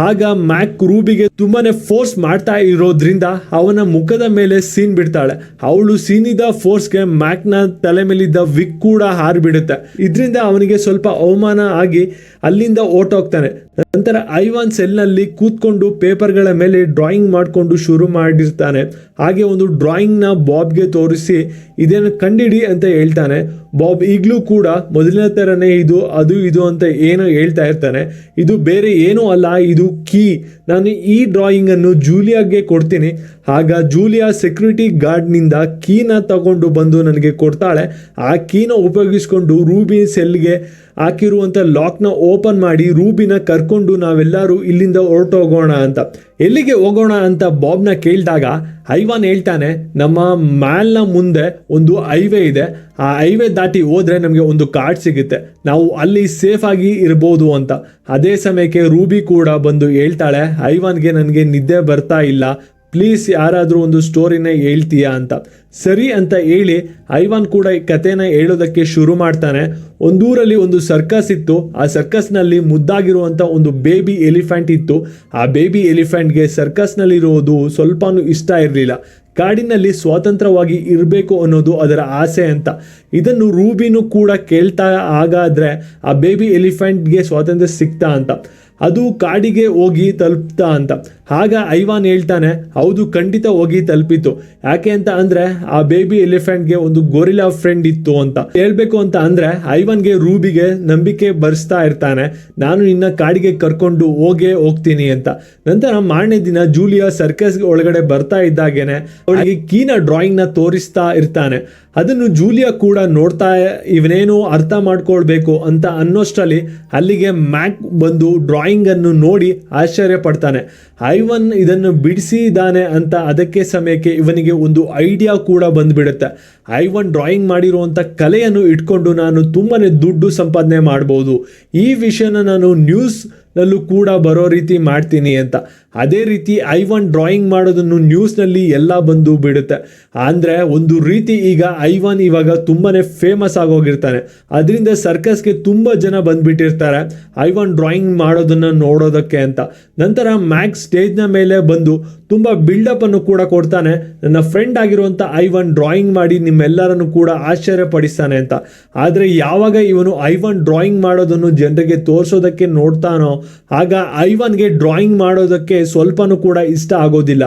ಆಗ ಮ್ಯಾಕ್ ರೂಬಿಗೆ ತುಂಬಾನೇ ಫೋರ್ಸ್ ಮಾಡ್ತಾ ಇರೋದ್ರಿಂದ ಅವನ ಮುಖದ ಮೇಲೆ ಸೀನ್ ಬಿಡ್ತಾಳೆ. ಅವಳು ಸೀನಿದ ಫೋರ್ಸ್ಗೆ ಮ್ಯಾಕ್ನ ತಲೆ ಮೇಲಿದ್ದ ವಿಗ್ ಕೂಡ ಹಾರಿಬಿಡುತ್ತೆ. ಇದರಿಂದ ಅವನಿಗೆ ಸ್ವಲ್ಪ ಅವಮಾನ ಆಗಿ ಅಲ್ಲಿಂದ ಓಟೋಗ್ತಾನೆ. ನಂತರ ಐವಾನ್ ಸೆಲ್ನಲ್ಲಿ ಕೂತ್ಕೊಂಡು ಪೇಪರ್ಗಳ ಮೇಲೆ ಡ್ರಾಯಿಂಗ್ ಮಾಡಿಕೊಂಡು ಶುರು ಮಾಡಿರ್ತಾನೆ. ಹಾಗೆ ಒಂದು ಡ್ರಾಯಿಂಗ್ನ ಬಾಬ್ಗೆ ತೋರಿಸಿ ಇದನ್ನು ಕಂಡಿಡಿ ಅಂತ ಹೇಳ್ತಾನೆ. ಬಾಬ್ ಈಗಲೂ ಕೂಡ ಮೊದಲನೇ ಥರನೇ ಅದು ಇದು ಅಂತ ಏನೋ ಹೇಳ್ತಾ ಇರ್ತಾನೆ. ಇದು ಬೇರೆ ಏನೂ ಅಲ್ಲ, ಇದು ಕೀ. ನಾನು ಈ ಡ್ರಾಯಿಂಗ್ ಅನ್ನು ಜೂಲಿಯಾಗೆ ಕೊಡ್ತೀನಿ. ಆಗ ಜೂಲಿಯಾ ಸೆಕ್ಯೂರಿಟಿ ಗಾರ್ಡ್ನಿಂದ ಕೀನ ತಗೊಂಡು ಬಂದು ನನಗೆ ಕೊಡ್ತಾಳೆ. ಆ ಕೀನ ಉಪಯೋಗಿಸ್ಕೊಂಡು ರೂಬಿ ಸೆಲ್ಗೆ ಹಾಕಿರುವಂಥ ಲಾಕ್ನ ಓಪನ್ ಮಾಡಿ ರೂಬಿನ ಕರ್ಕೊಂಡು ನಾವೆಲ್ಲರೂ ಇಲ್ಲಿಂದ ಹೊರಟೋಗೋಣ ಅಂತ. ಎಲ್ಲಿಗೆ ಹೋಗೋಣ ಅಂತ ಬಾಬ್ನ ಕೇಳಿದಾಗ ಐವಾನ್ ಹೇಳ್ತಾನೆ, ನಮ್ಮ ಮ್ಯಾಲ್ನ ಮುಂದೆ ಒಂದು ಹೈವೇ ಇದೆ, ಆ ಹೈವೇ ದಾಟಿ ಹೋದ್ರೆ ನಮಗೆ ಒಂದು ಕಾರ್ಡ್ ಸಿಗುತ್ತೆ, ನಾವು ಅಲ್ಲಿ ಸೇಫ್ ಆಗಿ ಇರ್ಬೋದು ಅಂತ. ಅದೇ ಸಮಯಕ್ಕೆ ರೂಬಿ ಕೂಡ ಬಂದು ಹೇಳ್ತಾಳೆ, ಐವಾನ್ಗೆ ನನಗೆ ನಿದ್ದೆ ಬರ್ತಾ ಇಲ್ಲ, ಪ್ಲೀಸ್ ಯಾರಾದರೂ ಒಂದು ಸ್ಟೋರಿನ ಹೇಳ್ತೀಯಾ ಅಂತ. ಸರಿ ಅಂತ ಹೇಳಿ ಐವಾನ್ ಕೂಡ ಈ ಕಥೆನ ಹೇಳೋದಕ್ಕೆ ಶುರು ಮಾಡ್ತಾನೆ. ಒಂದೂರಲ್ಲಿ ಒಂದು ಸರ್ಕಸ್ ಇತ್ತು. ಆ ಸರ್ಕಸ್ನಲ್ಲಿ ಮುದ್ದಾಗಿರುವಂಥ ಒಂದು ಬೇಬಿ ಎಲಿಫೆಂಟ್ ಇತ್ತು. ಆ ಬೇಬಿ ಎಲಿಫೆಂಟ್ಗೆ ಸರ್ಕಸ್ನಲ್ಲಿರೋದು ಸ್ವಲ್ಪನೂ ಇಷ್ಟ ಇರಲಿಲ್ಲ. ಕಾಡಿನಲ್ಲಿ ಸ್ವಾತಂತ್ರ್ಯವಾಗಿ ಇರಬೇಕು ಅನ್ನೋದು ಅದರ ಆಸೆ ಅಂತ. ಇದನ್ನು ರೂಬಿನೂ ಕೂಡ ಕೇಳ್ತಾ, ಹಾಗಾದರೆ ಆ ಬೇಬಿ ಎಲಿಫೆಂಟ್ಗೆ ಸ್ವಾತಂತ್ರ್ಯ ಸಿಗ್ತಾ ಅಂತ, ಅದು ಕಾಡಿಗೆ ಹೋಗಿ ತಲುಪ್ತಾ ಅಂತ. ಆಗ ಐವಾನ್ ಹೇಳ್ತಾನೆ, ಹೌದು, ಖಂಡಿತ ಹೋಗಿ ತಲುಪಿತು. ಯಾಕೆ ಅಂತ ಅಂದ್ರೆ ಆ ಬೇಬಿ ಎಲಿಫೆಂಟ್ಗೆ ಒಂದು ಗೊರಿಲ್ಲಾ ಫ್ರೆಂಡ್ ಇತ್ತು ಅಂತ. ಹೇಳ್ಬೇಕು ಅಂತ ಅಂದ್ರೆ ಐವಾನ್ಗೆ ರೂಬಿಗೆ ನಂಬಿಕೆ ಬರ್ಸ್ತಾ ಇರ್ತಾನೆ, ನಾನು ನಿನ್ನ ಕಾಡಿಗೆ ಕರ್ಕೊಂಡು ಹೋಗ್ತೀನಿ ಅಂತ. ನಂತರ ಮಾರನೇ ದಿನ ಜೂಲಿಯಾ ಸರ್ಕಸ್ ಒಳಗಡೆ ಬರ್ತಾ ಇದ್ದಾಗೇನೆ ಅವಳಿಗೆ ಕೀನ ಡ್ರಾಯಿಂಗ್ ನ ತೋರಿಸ್ತಾ ಇರ್ತಾನೆ. ಅದನ್ನು ಜೂಲಿಯಾ ಕೂಡ ನೋಡ್ತಾ ಇವನೇನು ಅರ್ಥ ಮಾಡ್ಕೊಳ್ಬೇಕು ಅಂತ ಅನ್ನೋಷ್ಟರಲ್ಲಿ ಅಲ್ಲಿಗೆ ಮ್ಯಾಕ್ ಬಂದು ಡ್ರಾಯಿಂಗ್ ಅನ್ನು ನೋಡಿ ಆಶ್ಚರ್ಯ ಪಡ್ತಾನೆ. ಐವನ್ ಇದನ್ನು ಬಿಡಿಸಿದ್ದಾನೆ ಅಂತ ಅದಕ್ಕೆ ಸಮಯಕ್ಕೆ ಇವನಿಗೆ ಒಂದು ಐಡಿಯಾ ಕೂಡ ಬಂದ್ಬಿಡುತ್ತೆ. ಐವನ್ ಡ್ರಾಯಿಂಗ್ ಮಾಡಿರುವಂಥ ಕಲೆಯನ್ನು ಇಟ್ಕೊಂಡು ನಾನು ತುಂಬಾನೇ ದುಡ್ಡು ಸಂಪಾದನೆ ಮಾಡ್ಬೋದು, ಈ ವಿಷಯನ ನಾನು ನ್ಯೂಸ್ ನಲ್ಲೂ ಕೂಡ ಬರೋ ರೀತಿ ಮಾಡ್ತೀನಿ ಅಂತ. ಅದೇ ರೀತಿ ಐವಾನ್ ಡ್ರಾಯಿಂಗ್ ಮಾಡೋದನ್ನು ನ್ಯೂಸ್ನಲ್ಲಿ ಎಲ್ಲ ಬಂದು ಬಿಡುತ್ತೆ. ಅಂದರೆ ಒಂದು ರೀತಿ ಈಗ ಐವಾನ್ ಇವಾಗ ತುಂಬಾ ಫೇಮಸ್ ಆಗೋಗಿರ್ತಾನೆ. ಅದರಿಂದ ಸರ್ಕಸ್ಗೆ ತುಂಬ ಜನ ಬಂದುಬಿಟ್ಟಿರ್ತಾರೆ ಐವಾನ್ ಡ್ರಾಯಿಂಗ್ ಮಾಡೋದನ್ನು ನೋಡೋದಕ್ಕೆ ಅಂತ. ನಂತರ ಮ್ಯಾಕ್ಸ್ ಸ್ಟೇಜ್ನ ಮೇಲೆ ಬಂದು ತುಂಬ ಬಿಲ್ಡಪ್ಪನ್ನು ಕೂಡ ಕೊಡ್ತಾನೆ. ನನ್ನ ಫ್ರೆಂಡ್ ಆಗಿರುವಂಥ ಐವಾನ್ ಡ್ರಾಯಿಂಗ್ ಮಾಡಿ ನಿಮ್ಮೆಲ್ಲರನ್ನು ಕೂಡ ಆಶ್ಚರ್ಯಪಡಿಸ್ತಾನೆ ಅಂತ. ಆದರೆ ಯಾವಾಗ ಇವನು ಐವಾನ್ ಡ್ರಾಯಿಂಗ್ ಮಾಡೋದನ್ನು ಜನರಿಗೆ ತೋರಿಸೋದಕ್ಕೆ ನೋಡ್ತಾನೋ ಆಗ ಐವಾನ್ಗೆ ಡ್ರಾಯಿಂಗ್ ಮಾಡೋದಕ್ಕೆ ಸ್ವಲ್ಪನೂ ಕೂಡ ಇಷ್ಟ ಆಗೋದಿಲ್ಲ,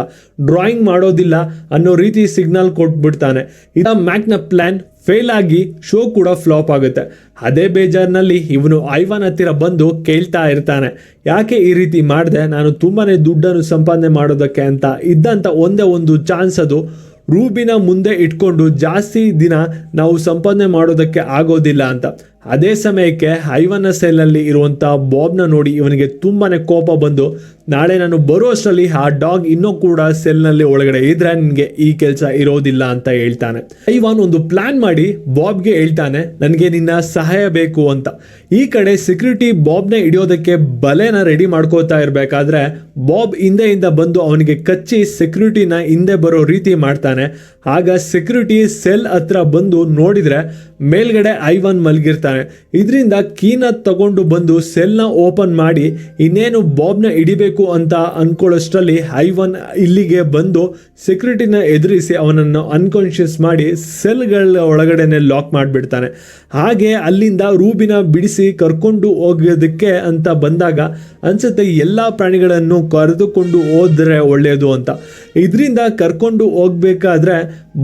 ಡ್ರಾಯಿಂಗ್ ಮಾಡೋದಿಲ್ಲ ಅನ್ನೋ ರೀತಿ ಸಿಗ್ನಲ್ ಕೊಟ್ಬಿಡ್ತಾನೆ. ಇದ ಮ್ಯಾಕ್ನ ಪ್ಲಾನ್ ಫೇಲ್ ಆಗಿ ಶೋ ಕೂಡ ಫ್ಲಾಪ್ ಆಗುತ್ತೆ. ಅದೇ ಬೇಜಾರಿನಲ್ಲಿ ಇವನು ಐವಾನ್ ಹತ್ತಿರ ಬಂದು ಕೇಳ್ತಾ ಇರ್ತಾನೆ, ಯಾಕೆ ಈ ರೀತಿ ಮಾಡಿದೆ, ನಾನು ತುಂಬಾ ದುಡ್ಡನ್ನು ಸಂಪಾದನೆ ಮಾಡೋದಕ್ಕೆ ಅಂತ ಇದ್ದಂಥ ಒಂದೇ ಒಂದು ಚಾನ್ಸ್ ಅದು ರೂಬಿನ ಮುಂದೆ ಇಟ್ಕೊಂಡು ಜಾಸ್ತಿ ದಿನ ನಾವು ಸಂಪಾದನೆ ಮಾಡೋದಕ್ಕೆ ಆಗೋದಿಲ್ಲ ಅಂತ. ಅದೇ ಸಮಯಕ್ಕೆ ಐವನ್ನ ಸೆಲ್ನಲ್ಲಿ ಇರುವಂಥ ಬಾಬ್ನ ನೋಡಿ ಇವನಿಗೆ ತುಂಬಾ ಕೋಪ ಬಂದು, ನಾಳೆ ನಾನು ಬರುವಷ್ಟರಲ್ಲಿ ಆ ಡಾಗ್ ಇನ್ನೂ ಕೂಡ ಸೆಲ್ನಲ್ಲಿ ಒಳಗಡೆ ಇದ್ರೆ ನಿನಗೆ ಈ ಕೆಲಸ ಇರೋದಿಲ್ಲ ಅಂತ ಹೇಳ್ತಾನೆ. ಐವಾನ್ ಒಂದು ಪ್ಲಾನ್ ಮಾಡಿ ಬಾಬ್ಗೆ ಹೇಳ್ತಾನೆ, ನನಗೆ ನಿನ್ನ ಸಹಾಯ ಬೇಕು ಅಂತ. ಈ ಕಡೆ ಸೆಕ್ಯೂರಿಟಿ ಬಾಬ್ನ ಹಿಡಿಯೋದಕ್ಕೆ ಬಲೆನ ರೆಡಿ ಮಾಡ್ಕೋತಾ ಇರಬೇಕಾದ್ರೆ ಬಾಬ್ ಹಿಂದೆಯಿಂದ ಬಂದು ಅವನಿಗೆ ಕಚ್ಚಿ ಸೆಕ್ಯೂರಿಟಿನ ಹಿಂದೆ ಬರೋ ರೀತಿ ಮಾಡ್ತಾನೆ. ಆಗ ಸೆಕ್ಯೂರಿಟಿ ಸೆಲ್ ಹತ್ರ ಬಂದು ನೋಡಿದ್ರೆ ಮೇಲ್ಗಡೆ ಐವಾನ್ ಮಲಗಿರ್ತಾನೆ. ಇದರಿಂದ ಕೀನ ತಗೊಂಡು ಬಂದು ಸೆಲ್ನ ಓಪನ್ ಮಾಡಿ ಇನ್ನೇನು ಬಾಬ್ನ ಹಿಡಿಬೇಕು ಅಂತ ಅನ್ಕೊಳ್ಳೋಷ್ಟರಲ್ಲಿ ಐವಾನ್ ಇಲ್ಲಿಗೆ ಬಂದು ಸೆಕ್ಯೂರಿಟಿನ ಎದುರಿಸಿ ಅವನನ್ನು ಅನ್ಕಾನ್ಷಿಯಸ್ ಮಾಡಿ ಸೆಲ್ಗಳ ಒಳಗಡೆನೆ ಲಾಕ್ ಮಾಡಿಬಿಡ್ತಾನೆ. ಹಾಗೆ ಅಲ್ಲಿಂದ ರೂಬಿನ ಬಿಡಿಸಿ ಕರ್ಕೊಂಡು ಹೋಗೋದಕ್ಕೆ ಅಂತ ಬಂದಾಗ ಅನ್ಸುತ್ತೆ ಎಲ್ಲ ಪ್ರಾಣಿಗಳನ್ನು ಕರೆದುಕೊಂಡು ಹೋದ್ರೆ ಒಳ್ಳೆಯದು ಅಂತ. ಇದರಿಂದ ಕರ್ಕೊಂಡು ಹೋಗ್ಬೇಕಾದ್ರೆ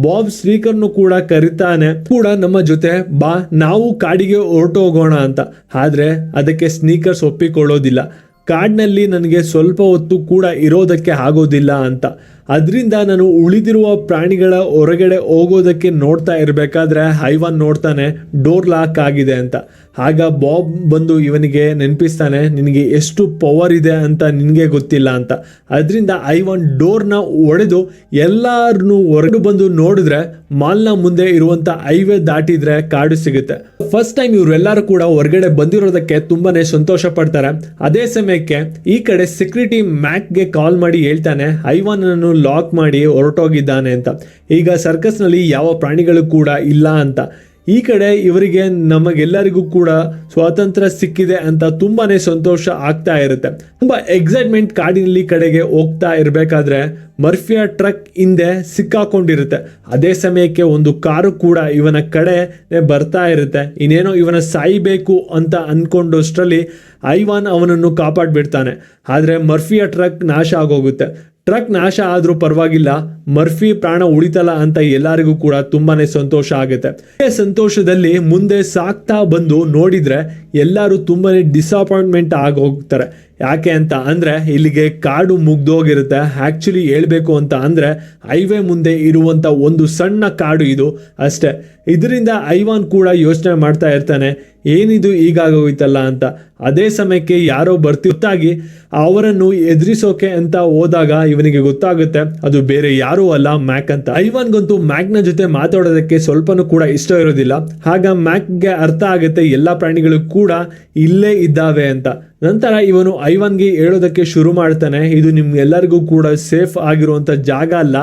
ಬಾಬ್ ಸ್ಪೀಕರ್ನು ಕೂಡ ಕರಿತಾನೆ, ಕೂಡ ನಮ್ಮ ಜೊತೆ ಬಾ ನಾವು ಕಾಡಿಗೆ ಹೊರಟೋಗೋಣ ಅಂತ. ಆದರೆ ಅದಕ್ಕೆ ಸ್ನೀಕರ್ಸ್ ಒಪ್ಪಿಕೊಳ್ಳೋದಿಲ್ಲ. ಕಾಡಿನಲ್ಲಿ ನನಗೆ ಸ್ವಲ್ಪ ಹೊತ್ತು ಕೂಡ ಇರೋದಕ್ಕೆ ಆಗೋದಿಲ್ಲ ಅಂತ. ಅದರಿಂದ ನಾನು ಉಳಿದಿರುವ ಪ್ರಾಣಿಗಳ ಹೊರಗಡೆ ಹೋಗೋದಕ್ಕೆ ನೋಡ್ತಾ ಇರಬೇಕಾದ್ರೆ ಐವಾನ್ ನೋಡ್ತಾನೆ ಡೋರ್ ಲಾಕ್ ಆಗಿದೆ ಅಂತ. ಆಗ ಬಾಬ್ ಬಂದು ಇವನಿಗೆ ನೆನಪಿಸ್ತಾನೆ, ನಿನಗೆ ಎಷ್ಟು ಪವರ್ ಇದೆ ಅಂತ ನಿನಗೆ ಗೊತ್ತಿಲ್ಲ ಅಂತ. ಅದರಿಂದ ಐವಾನ್ ಡೋರ್ನ ಒಡೆದು ಎಲ್ಲರನ್ನೂ ಹೊರಗಡೆ ಬಂದು ನೋಡಿದ್ರೆ ಮಾಲ್ನ ಮುಂದೆ ಇರುವಂಥ ಹೈವೇ ದಾಟಿದ್ರೆ ಕಾಡು ಸಿಗುತ್ತೆ. ಫಸ್ಟ್ ಟೈಮ್ ಇವರೆಲ್ಲರೂ ಕೂಡ ಹೊರಗಡೆ ಬಂದಿರೋದಕ್ಕೆ ತುಂಬಾನೇ ಸಂತೋಷ ಪಡ್ತಾರೆ. ಅದೇ ಸಮಯಕ್ಕೆ ಈ ಕಡೆ ಸೆಕ್ಯೂರಿಟಿ ಮ್ಯಾಕ್ಗೆ ಕಾಲ್ ಮಾಡಿ ಹೇಳ್ತಾನೆ ಐವಾನ್ ಅನ್ನು ಲಾಕ್ ಮಾಡಿ ಹೊರಟೋಗಿದ್ದಾನೆ ಅಂತ. ಈಗ ಸರ್ಕಸ್ನಲ್ಲಿ ಯಾವ ಪ್ರಾಣಿಗಳು ಕೂಡ ಇಲ್ಲ ಅಂತ. ಈ ಕಡೆ ಇವರಿಗೆ ನಮಗೆಲ್ಲರಿಗೂ ಕೂಡ ಸ್ವಾತಂತ್ರ್ಯ ಸಿಕ್ಕಿದೆ ಅಂತ ತುಂಬಾನೇ ಸಂತೋಷ ಆಗ್ತಾ ಇರುತ್ತೆ. ತುಂಬಾ ಎಕ್ಸೈಟ್ಮೆಂಟ್ ಕಾಡಿನಲ್ಲಿ ಕಡೆಗೆ ಹೋಗ್ತಾ ಇರಬೇಕಾದ್ರೆ ಮರ್ಫಿಯ ಟ್ರಕ್ ಹಿಂದೆ ಸಿಕ್ಕಾಕೊಂಡಿರುತ್ತೆ. ಅದೇ ಸಮಯಕ್ಕೆ ಒಂದು ಕಾರು ಕೂಡ ಇವನ ಕಡೆ ಬರ್ತಾ ಇರುತ್ತೆ. ಇನ್ನೇನೋ ಇವನ ಸಾಯ್ಬೇಕು ಅಂತ ಅನ್ಕೊಂಡಷ್ಟರಲ್ಲಿ ಐವಾನ್ ಅವನನ್ನು ಕಾಪಾಡ್ಬಿಡ್ತಾನೆ. ಆದರೆ ಮರ್ಫಿಯ ಟ್ರಕ್ ನಾಶ ಆಗೋಗುತ್ತೆ. ಟ್ರಕ್ ನಾಶ ಆದರೂ ಪರವಾಗಿಲ್ಲ, ಮರ್ಫಿ ಪ್ರಾಣ ಉಳಿತಲ್ಲ ಅಂತ ಎಲ್ಲರಿಗೂ ಕೂಡ ತುಂಬಾನೇ ಸಂತೋಷ ಆಗುತ್ತೆ. ಸಂತೋಷದಲ್ಲಿ ಮುಂದೆ ಸಾಕ್ತಾ ಬಂದು ನೋಡಿದ್ರೆ ಎಲ್ಲರೂ ತುಂಬಾನೇ ಡಿಸಪಾಯಿಂಟ್ಮೆಂಟ್ ಆಗಿ ಹೋಗ್ತಾರೆ. ಯಾಕೆ ಅಂತ ಅಂದರೆ ಇಲ್ಲಿಗೆ ಕಾಡು ಮುಗ್ದೋಗಿರುತ್ತೆ. ಆ್ಯಕ್ಚುಲಿ ಹೇಳ್ಬೇಕು ಅಂತ ಅಂದರೆ ಹೈವೇ ಮುಂದೆ ಇರುವಂಥ ಒಂದು ಸಣ್ಣ ಕಾಡು ಇದು ಅಷ್ಟೇ. ಇದರಿಂದ ಐವಾನ್ ಕೂಡ ಯೋಚನೆ ಮಾಡ್ತಾ ಇರ್ತಾನೆ, ಏನಿದು ಈಗಾಗೋಯ್ತಲ್ಲ ಅಂತ. ಅದೇ ಸಮಯಕ್ಕೆ ಯಾರೋ ಗೊತ್ತಾಗಿ ಅವರನ್ನು ಎದುರಿಸೋಕೆ ಅಂತ ಹೋದಾಗ ಇವನಿಗೆ ಗೊತ್ತಾಗುತ್ತೆ ಅದು ಬೇರೆ ಯಾರೂ ಅಲ್ಲ, ಮ್ಯಾಕ್ ಅಂತ. ಐವಾನ್ಗಂತೂ ಮ್ಯಾಕ್ನ ಜೊತೆ ಮಾತಾಡೋದಕ್ಕೆ ಸ್ವಲ್ಪನೂ ಕೂಡ ಇಷ್ಟ ಇರೋದಿಲ್ಲ. ಆಗ ಮ್ಯಾಕ್ಗೆ ಅರ್ಥ ಆಗುತ್ತೆ ಎಲ್ಲ ಪ್ರಾಣಿಗಳು ಕೂಡ ಇಲ್ಲೇ ಇದ್ದಾವೆ ಅಂತ. ನಂತರ ಇವನು ಐವಾನ್ಗೆ ಹೇಳೋದಕ್ಕೆ ಶುರು ಮಾಡ್ತಾನೆ, ಇದು ನಿಮ್ಗೆಲ್ಲರಿಗೂ ಕೂಡ ಸೇಫ್ ಆಗಿರುವಂಥ ಜಾಗ ಅಲ್ಲ,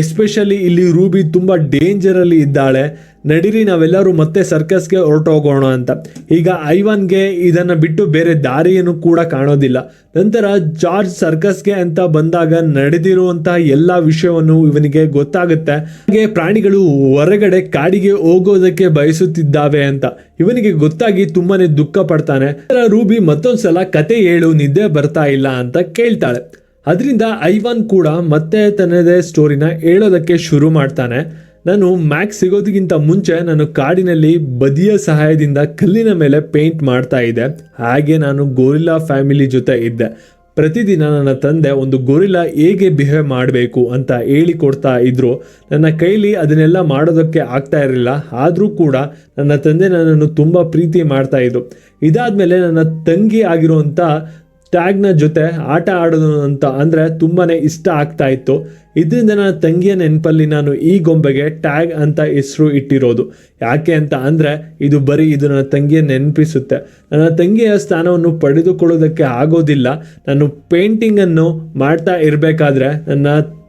ಎಸ್ಪೆಷಲಿ ಇಲ್ಲಿ ರೂಬಿ ತುಂಬ ಡೇಂಜರಲ್ಲಿ ಇದ್ದಾಳೆ, ನಡೀರಿ ನಾವೆಲ್ಲರೂ ಮತ್ತೆ ಸರ್ಕಸ್ಗೆ ಹೊರಟೋಗೋಣ ಅಂತ. ಈಗ ಐವಾನ್ಗೆ ಇದನ್ನು ಬಿಟ್ಟು ಬೇರೆ ದಾರಿಯನ್ನು ಕೂಡ ಕಾಣೋದಿಲ್ಲ. ನಂತರ ಜಾರ್ಜ್ ಸರ್ಕಸ್ಗೆ ಅಂತ ಬಂದಾಗ ನಡೆದಿರುವಂಥ ಎಲ್ಲ ವಿಷಯವನ್ನು ಇವನಿಗೆ ಗೊತ್ತಾಗುತ್ತೆ. ಹಾಗೆ ಪ್ರಾಣಿಗಳು ಹೊರಗಡೆ ಕಾಡಿಗೆ ಹೋಗೋದಕ್ಕೆ ಬಯಸುತ್ತಿದ್ದಾವೆ ಅಂತ ಇವನಿಗೆ ಗೊತ್ತಾಗಿ ತುಂಬಾನೇ ದುಃಖ ಪಡ್ತಾನೆ. ರೂಬಿ ಮತ್ತೊಂದ್ಸಲ ಕತೆ ಹೇಳು, ನಿದ್ದೆ ಬರ್ತಾ ಇಲ್ಲ ಅಂತ ಕೇಳ್ತಾಳೆ. ಅದರಿಂದ ಐವಾನ್ ಕೂಡ ಮತ್ತೆ ತನ್ನದೇ ಸ್ಟೋರಿನ ಹೇಳೋದಕ್ಕೆ ಶುರು ಮಾಡ್ತಾನೆ. ನಾನು ಮ್ಯಾಕ್ಸ್ ಸಿಗೋದಕ್ಕಿಂತ ಮುಂಚೆ ನಾನು ಕಾಡಿನಲ್ಲಿ ಬದಿಯ ಸಹಾಯದಿಂದ ಕಲ್ಲಿನ ಮೇಲೆ ಪೇಂಟ್ ಮಾಡ್ತಾ ಇದ್ದೆ. ಹಾಗೆ ನಾನು ಗೋರಿಲ್ಲಾ ಫ್ಯಾಮಿಲಿ ಜೊತೆ ಇದ್ದೆ. ಪ್ರತಿದಿನ ನನ್ನ ತಂದೆ ಒಂದು ಗೋರಿಲ್ಲಾ ಹೇಗೆ ಬಿಹೇವ್ ಮಾಡಬೇಕು ಅಂತ ಹೇಳಿಕೊಡ್ತಾ ಇದ್ರು. ನನ್ನ ಕೈಲಿ ಅದನ್ನೆಲ್ಲ ಮಾಡೋದಕ್ಕೆ ಆಗ್ತಾ ಇರಲಿಲ್ಲ. ಆದರೂ ಕೂಡ ನನ್ನ ತಂದೆ ನನ್ನನ್ನು ತುಂಬ ಪ್ರೀತಿ ಮಾಡ್ತಾ ಇದ್ರು. ಇದಾದಮೇಲೆ ನನ್ನ ತಂಗಿ ಆಗಿರುವಂಥ ಟ್ಯಾಗ್ನ ಜೊತೆ ಆಟ ಆಡೋದು ಅಂತ ಅಂದರೆ ತುಂಬಾ ಇಷ್ಟ ಆಗ್ತಾ ಇತ್ತು. ಇದರಿಂದ ನನ್ನ ತಂಗಿಯ ನೆನಪಲ್ಲಿ ನಾನು ಈ ಗೊಂಬೆಗೆ ಟ್ಯಾಗ್ ಅಂತ ಹೆಸರು ಇಟ್ಟಿರೋದು. ಯಾಕೆ ಅಂತ ಅಂದರೆ ಇದು ನನ್ನ ತಂಗಿಯ ನೆನಪಿಸುತ್ತೆ. ನನ್ನ ತಂಗಿಯ ಸ್ಥಾನವನ್ನು ಪಡೆದುಕೊಳ್ಳೋದಕ್ಕೆ ಆಗೋದಿಲ್ಲ. ನಾನು ಪೇಂಟಿಂಗನ್ನು ಮಾಡ್ತಾ ಇರಬೇಕಾದ್ರೆ ನನ್ನ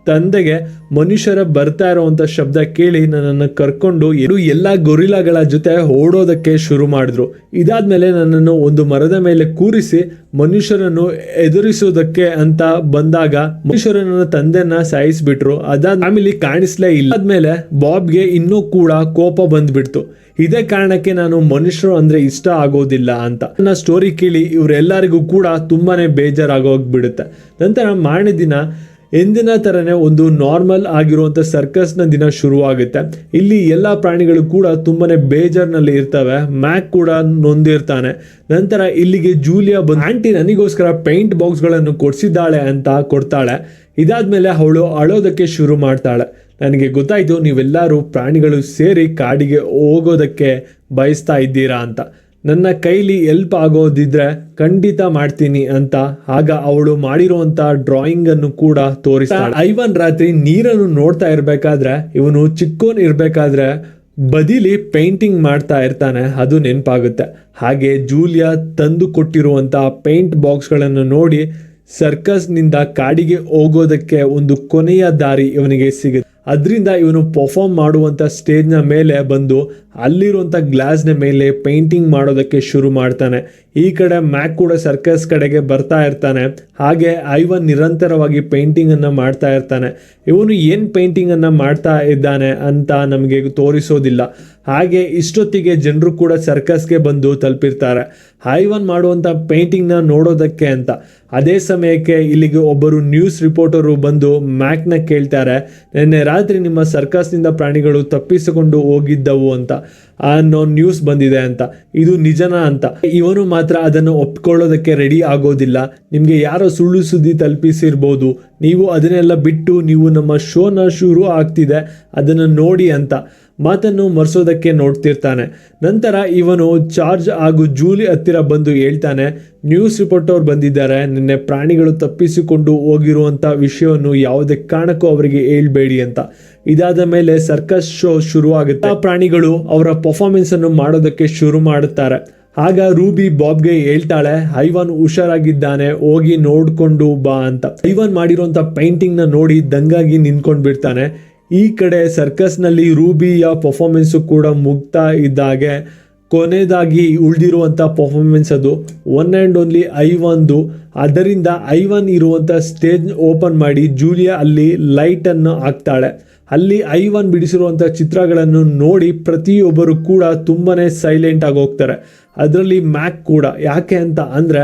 ತಂದೆಗೆ ಮನುಷ್ಯರ ಬರ್ತಾ ಇರೋವಂಥ ಶಬ್ದ ಕೇಳಿ ನನ್ನನ್ನು ಕರ್ಕೊಂಡು ಎಲ್ಲ ಗೊರಿಲಾಗಳ ಜೊತೆ ಓಡೋದಕ್ಕೆ ಶುರು ಮಾಡಿದ್ರು. ಇದಾದ್ಮೇಲೆ ನನ್ನನ್ನು ಒಂದು ಮರದ ಮೇಲೆ ಕೂರಿಸಿ ಮನುಷ್ಯರನ್ನು ಎದುರಿಸೋದಕ್ಕೆ ಅಂತ ಬಂದಾಗ ಮನುಷ್ಯರು ನನ್ನ ತಂದೆನ ಸಾಯಿಸ್ಬಿಟ್ರು. ಅದಾದ ಫ್ಯಾಮಿಲಿ ಕಾಣಿಸ್ಲೇ ಇಲ್ಲ. ಆದ್ಮೇಲೆ ಬಾಬ್ಗೆ ಇನ್ನೂ ಕೂಡ ಕೋಪ ಬಂದ್ಬಿಡ್ತು. ಇದೇ ಕಾರಣಕ್ಕೆ ನಾನು ಮನುಷ್ಯರು ಅಂದ್ರೆ ಇಷ್ಟ ಆಗೋದಿಲ್ಲ ಅಂತ. ನನ್ನ ಸ್ಟೋರಿ ಕೇಳಿ ಇವರೆಲ್ಲರಿಗೂ ಕೂಡ ತುಂಬಾನೇ ಬೇಜಾರಾಗೋಗ್ಬಿಡುತ್ತೆ. ನಂತರ ಮಾರನೇ ದಿನ ಎಂದಿನ ಥರನೇ ಒಂದು ನಾರ್ಮಲ್ ಆಗಿರುವಂಥ ಸರ್ಕಸ್ನ ದಿನ ಶುರುವಾಗುತ್ತೆ. ಇಲ್ಲಿ ಎಲ್ಲ ಪ್ರಾಣಿಗಳು ಕೂಡ ತುಂಬಾನೇ ಬೇಜಾರ್ನಲ್ಲಿ ಇರ್ತವೆ. ಮ್ಯಾಕ್ ಕೂಡ ನೊಂದಿರ್ತಾನೆ. ನಂತರ ಇಲ್ಲಿಗೆ ಜೂಲಿಯಾ ಬಂದು ಆಂಟಿ ನನಗೋಸ್ಕರ ಪೇಂಟ್ ಬಾಕ್ಸ್ಗಳನ್ನು ಕೊಡಿಸಿದ್ದಾಳೆ ಅಂತ ಕೊಡ್ತಾಳೆ. ಇದಾದ್ಮೇಲೆ ಅವಳು ಅಳೋದಕ್ಕೆ ಶುರು ಮಾಡ್ತಾಳೆ. ನನಗೆ ಗೊತ್ತಾಯಿತು ನೀವೆಲ್ಲರೂ ಪ್ರಾಣಿಗಳು ಸೇರಿ ಕಾಡಿಗೆ ಹೋಗೋದಕ್ಕೆ ಬಯಸ್ತಾ ಇದ್ದೀರಾ ಅಂತ. ನನ್ನ ಕೈಲಿ ಎಲ್ಪ್ ಆಗೋದಿದ್ರೆ ಖಂಡಿತ ಮಾಡ್ತೀನಿ ಅಂತ. ಆಗ ಅವಳು ಮಾಡಿರುವಂತ ಡ್ರಾಯಿಂಗ್ ಅನ್ನು ಕೂಡ ತೋರಿಸ್ತಾಳೆ. ಐವನ್ ರಾತ್ರಿ ನೀರನ್ನು ನೋಡ್ತಾ ಇರ್ಬೇಕಾದ್ರೆ ಇವನು ಚಿಕ್ಕೋನ್ ಇರ್ಬೇಕಾದ್ರೆ ಬದಿಲಿ ಪೇಂಟಿಂಗ್ ಮಾಡ್ತಾ ಇರ್ತಾನೆ. ಅದು ನೆನಪಾಗುತ್ತೆ. ಹಾಗೆ ಜೂಲಿಯಾ ತಂದು ಕೊಟ್ಟಿರುವಂತ ಪೇಂಟ್ ಬಾಕ್ಸ್ಗಳನ್ನು ನೋಡಿ ಸರ್ಕಸ್ನಿಂದ ಕಾಡಿಗೆ ಹೋಗೋದಕ್ಕೆ ಒಂದು ಕೊನೆಯ ದಾರಿ ಇವನಿಗೆ ಸಿಗುತ್ತೆ. ಅದರಿಂದ ಇವನು ಪರ್ಫಾರ್ಮ್ ಮಾಡುವಂಥ ಸ್ಟೇಜ್ನ ಮೇಲೆ ಬಂದು ಅಲ್ಲಿರುವಂಥ ಗ್ಲಾಸ್ನ ಮೇಲೆ ಪೇಂಟಿಂಗ್ ಮಾಡೋದಕ್ಕೆ ಶುರು ಮಾಡ್ತಾನೆ. ಈ ಕಡೆ ಮ್ಯಾಕ್ ಕೂಡ ಸರ್ಕಸ್ ಕಡೆಗೆ ಬರ್ತಾ ಇರ್ತಾನೆ. ಹಾಗೆ ಐವನ್ ನಿರಂತರವಾಗಿ ಪೇಂಟಿಂಗನ್ನು ಮಾಡ್ತಾ ಇರ್ತಾನೆ. ಇವನು ಏನು ಪೇಂಟಿಂಗನ್ನು ಮಾಡ್ತಾ ಇದ್ದಾನೆ ಅಂತ ನಮಗೆ ತೋರಿಸೋದಿಲ್ಲ. ಹಾಗೆ ಇಷ್ಟೊತ್ತಿಗೆ ಜನರು ಕೂಡ ಸರ್ಕಸ್ಗೆ ಬಂದು ತಲುಪಿರ್ತಾರೆ ಐವನ್ ಮಾಡುವಂಥ ಪೇಂಟಿಂಗ್ನ ನೋಡೋದಕ್ಕೆ ಅಂತ. ಅದೇ ಸಮಯಕ್ಕೆ ಇಲ್ಲಿಗೆ ಒಬ್ಬರು ನ್ಯೂಸ್ ರಿಪೋರ್ಟರು ಬಂದು ಮ್ಯಾಕ್ನ ಕೇಳ್ತಾರೆ, ನಿನ್ನೆ ರಾತ್ರಿ ನಿಮ್ಮ ಸರ್ಕಸ್ನಿಂದ ಪ್ರಾಣಿಗಳು ತಪ್ಪಿಸಿಕೊಂಡು ಹೋಗಿದ್ದವು ಅಂತ ಅನ್ನೋ ನ್ಯೂಸ್ ಬಂದಿದೆ ಅಂತ. ಇದು ನಿಜನಾ ಅಂತ. ಇವನು ಮಾತ್ರ ಅದನ್ನು ಒಪ್ಕೊಳ್ಳೋದಕ್ಕೆ ರೆಡಿ ಆಗೋದಿಲ್ಲ. ನಿಮಗೆ ಯಾರೋ ಸುಳ್ಳು ಸುದ್ದಿ ತಲುಪಿಸಿರ್ಬೋದು, ನೀವು ಅದನ್ನೆಲ್ಲ ಬಿಟ್ಟು ನೀವು ನಮ್ಮ ಶೋನ ಶುರು ಆಗ್ತಿದೆ ಅದನ್ನು ನೋಡಿ ಅಂತ ಮಾತನ್ನು ಮರೆಸೋದಕ್ಕೆ ನೋಡ್ತಿರ್ತಾನೆ. ನಂತರ ಇವನು ಚಾರ್ಜ್ ಹಾಗೂ ಜೂಲಿ ಹತ್ತಿರ ಬಂದು ಹೇಳ್ತಾನೆ, ನ್ಯೂಸ್ ರಿಪೋರ್ಟರ್ ಬಂದಿದ್ದಾರೆ, ನಿನ್ನೆ ಪ್ರಾಣಿಗಳು ತಪ್ಪಿಸಿಕೊಂಡು ಹೋಗಿರುವಂಥ ವಿಷಯವನ್ನು ಯಾವುದೇ ಕಾರಣಕ್ಕೂ ಅವರಿಗೆ ಹೇಳ್ಬೇಡಿ ಅಂತ. ಇದಾದ ಮೇಲೆ ಸರ್ಕಸ್ ಶೋ ಶುರುವಾಗುತ್ತೆ. ಆ ಪ್ರಾಣಿಗಳು ಅವರ ಪರ್ಫಾರ್ಮೆನ್ಸ್ ಅನ್ನು ಮಾಡೋದಕ್ಕೆ ಶುರು ಮಾಡುತ್ತಾರೆ. ಆಗ ರೂಬಿ ಬಾಬ್ಗೆ ಹೇಳ್ತಾಳೆ, ಐವನ್ ಹುಷಾರಾಗಿದ್ದಾನೆ, ಹೋಗಿ ನೋಡ್ಕೊಂಡು ಬಾ ಅಂತ. ಐವನ್ ಮಾಡಿರುವಂಥ ಪೇಂಟಿಂಗ್ನ ನೋಡಿ ದಂಗಾಗಿ ನಿಂತ್ಕೊಂಡು ಬಿಡ್ತಾನೆ. ಈ ಕಡೆ ಸರ್ಕಸ್ನಲ್ಲಿ ರೂಬಿಯ ಪರ್ಫಾರ್ಮೆನ್ಸು ಕೂಡ ಮುಗ್ತಾ ಇದ್ದಾಗೆ ಕೊನೆಯದಾಗಿ ಉಳಿದಿರುವಂಥ ಪರ್ಫಾರ್ಮೆನ್ಸ್ ಅದು ಒನ್ ಆ್ಯಂಡ್ ಓನ್ಲಿ ಐವನ್ದು. ಅದರಿಂದ ಐವನ್ ಇರುವಂಥ ಸ್ಟೇಜ್ ಓಪನ್ ಮಾಡಿ ಜೂಲಿಯಾ ಅಲ್ಲಿ ಲೈಟನ್ನು ಹಾಕ್ತಾಳೆ. ಅಲ್ಲಿ ಐವನ್ ಬಿಡಿಸಿರುವಂಥ ಚಿತ್ರಗಳನ್ನು ನೋಡಿ ಪ್ರತಿಯೊಬ್ಬರು ಕೂಡ ತುಂಬಾ ಸೈಲೆಂಟ್ ಆಗಿ ಹೋಗ್ತಾರೆ. ಅದರಲ್ಲಿ ಮ್ಯಾಕ್ ಕೂಡ. ಯಾಕೆ ಅಂತ ಅಂದರೆ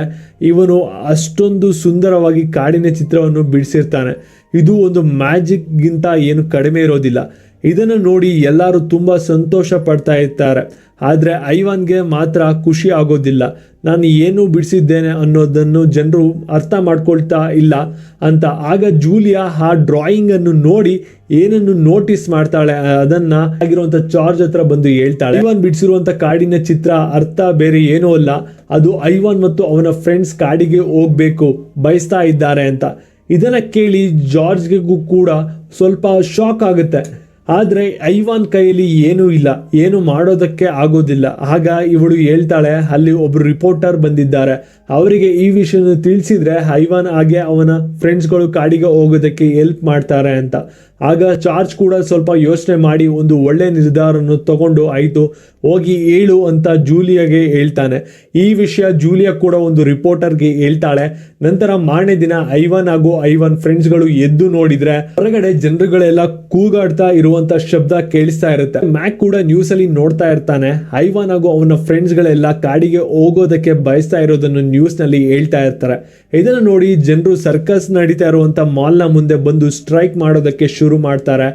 ಇವನು ಅಷ್ಟೊಂದು ಸುಂದರವಾಗಿ ಕಾಡಿನ ಚಿತ್ರವನ್ನು ಬಿಡಿಸಿರ್ತಾನೆ. ಇದು ಒಂದು ಮ್ಯಾಜಿಕ್ಗಿಂತ ಏನು ಕಡಿಮೆ ಇರೋದಿಲ್ಲ. ಇದನ್ನು ನೋಡಿ ಎಲ್ಲರೂ ತುಂಬ ಸಂತೋಷ ಪಡ್ತಾ ಇರ್ತಾರೆ. ಆದರೆ ಐವನ್ಗೆ ಮಾತ್ರ ಖುಷಿ ಆಗೋದಿಲ್ಲ. ನಾನು ಏನು ಬಿಡಿಸಿದ್ದೇನೆ ಅನ್ನೋದನ್ನು ಜನರು ಅರ್ಥ ಮಾಡ್ಕೊಳ್ತಾ ಇಲ್ಲ ಅಂತ. ಆಗ ಜೂಲಿಯಾ ಆ ಡ್ರಾಯಿಂಗನ್ನು ನೋಡಿ ಏನನ್ನು ನೋಟಿಸ್ ಮಾಡ್ತಾಳೆ, ಅದನ್ನ ಆಗಿರುವಂಥ ಚಾರ್ಜ್ ಹತ್ರ ಬಂದು ಹೇಳ್ತಾಳೆ, ಐವನ್ ಬಿಡಿಸಿರುವಂಥ ಕಾಡಿನ ಚಿತ್ರ ಅರ್ಥ ಬೇರೆ ಏನೂ ಅಲ್ಲ, ಅದು ಐವನ್ ಮತ್ತು ಅವನ ಫ್ರೆಂಡ್ಸ್ ಕಾಡಿಗೆ ಹೋಗ್ಬೇಕು ಬಯಸ್ತಾ ಇದ್ದಾರೆ ಅಂತ. ಇದನ್ನು ಕೇಳಿ ಜಾರ್ಜ್ಗೂ ಕೂಡ ಸ್ವಲ್ಪ ಶಾಕ್ ಆಗುತ್ತೆ. ಆದರೆ ಐವಾನ್ ಕೈಯಲ್ಲಿ ಏನೂ ಇಲ್ಲ, ಏನು ಮಾಡೋದಕ್ಕೆ ಆಗೋದಿಲ್ಲ. ಆಗ ಇವಳು ಹೇಳ್ತಾಳೆ, ಅಲ್ಲಿ ಒಬ್ಬರು ರಿಪೋರ್ಟರ್ ಬಂದಿದ್ದಾರೆ, ಅವರಿಗೆ ಈ ವಿಷಯನ ತಿಳಿಸಿದ್ರೆ ಐವಾನ್ ಹಾಗೆ ಅವನ ಫ್ರೆಂಡ್ಸ್ಗಳು ಕಾಡಿಗೆ ಹೋಗೋದಕ್ಕೆ ಹೆಲ್ಪ್ ಮಾಡ್ತಾರೆ ಅಂತ. ಆಗ ಚಾರ್ಜ್ ಕೂಡ ಸ್ವಲ್ಪ ಯೋಚನೆ ಮಾಡಿ ಒಂದು ಒಳ್ಳೆ ನಿರ್ಧಾರವನ್ನು ತಗೊಂಡು ಆಯಿತು ಹೋಗಿ ಹೇಳು ಅಂತ ಜೂಲಿಯಾಗೆ ಹೇಳ್ತಾನೆ. ಈ ವಿಷಯ ಜೂಲಿಯಾ ಕೂಡ ಒಂದು ರಿಪೋರ್ಟರ್ಗೆ ಹೇಳ್ತಾಳೆ. ನಂತರ ಮಾರನೇ ದಿನ ಐವನ್ ಹಾಗೂ ಐವನ್ ಫ್ರೆಂಡ್ಸ್ಗಳು ಎದ್ದು ನೋಡಿದ್ರೆ ಹೊರಗಡೆ ಜನರುಗಳೆಲ್ಲ ಕೂಗಾಡ್ತಾ ಇರುವಂತ ಶಬ್ದ ಕೇಳಿಸ್ತಾ ಇರುತ್ತೆ. ಮ್ಯಾಕ್ ಕೂಡ ನ್ಯೂಸ್ ಅಲ್ಲಿ ನೋಡ್ತಾ ಇರ್ತಾನೆ. ಐವನ್ ಹಾಗೂ ಅವನ ಫ್ರೆಂಡ್ಸ್ಗಳೆಲ್ಲ ಕಾಡಿಗೆ ಹೋಗೋದಕ್ಕೆ ಬಯಸ್ತಾ ಇರೋದನ್ನು ನ್ಯೂಸ್ ನಲ್ಲಿ ಹೇಳ್ತಾ ಇರ್ತಾರೆ. ಇದನ್ನು ನೋಡಿ ಜನರು ಸರ್ಕಸ್ ನಡೀತಾ ಇರುವಂತ ಮಾಲ್ನ ಮುಂದೆ ಬಂದು ಸ್ಟ್ರೈಕ್ ಮಾಡೋದಕ್ಕೆ ಶುರು ಮಾಡ್ತಾರೆ.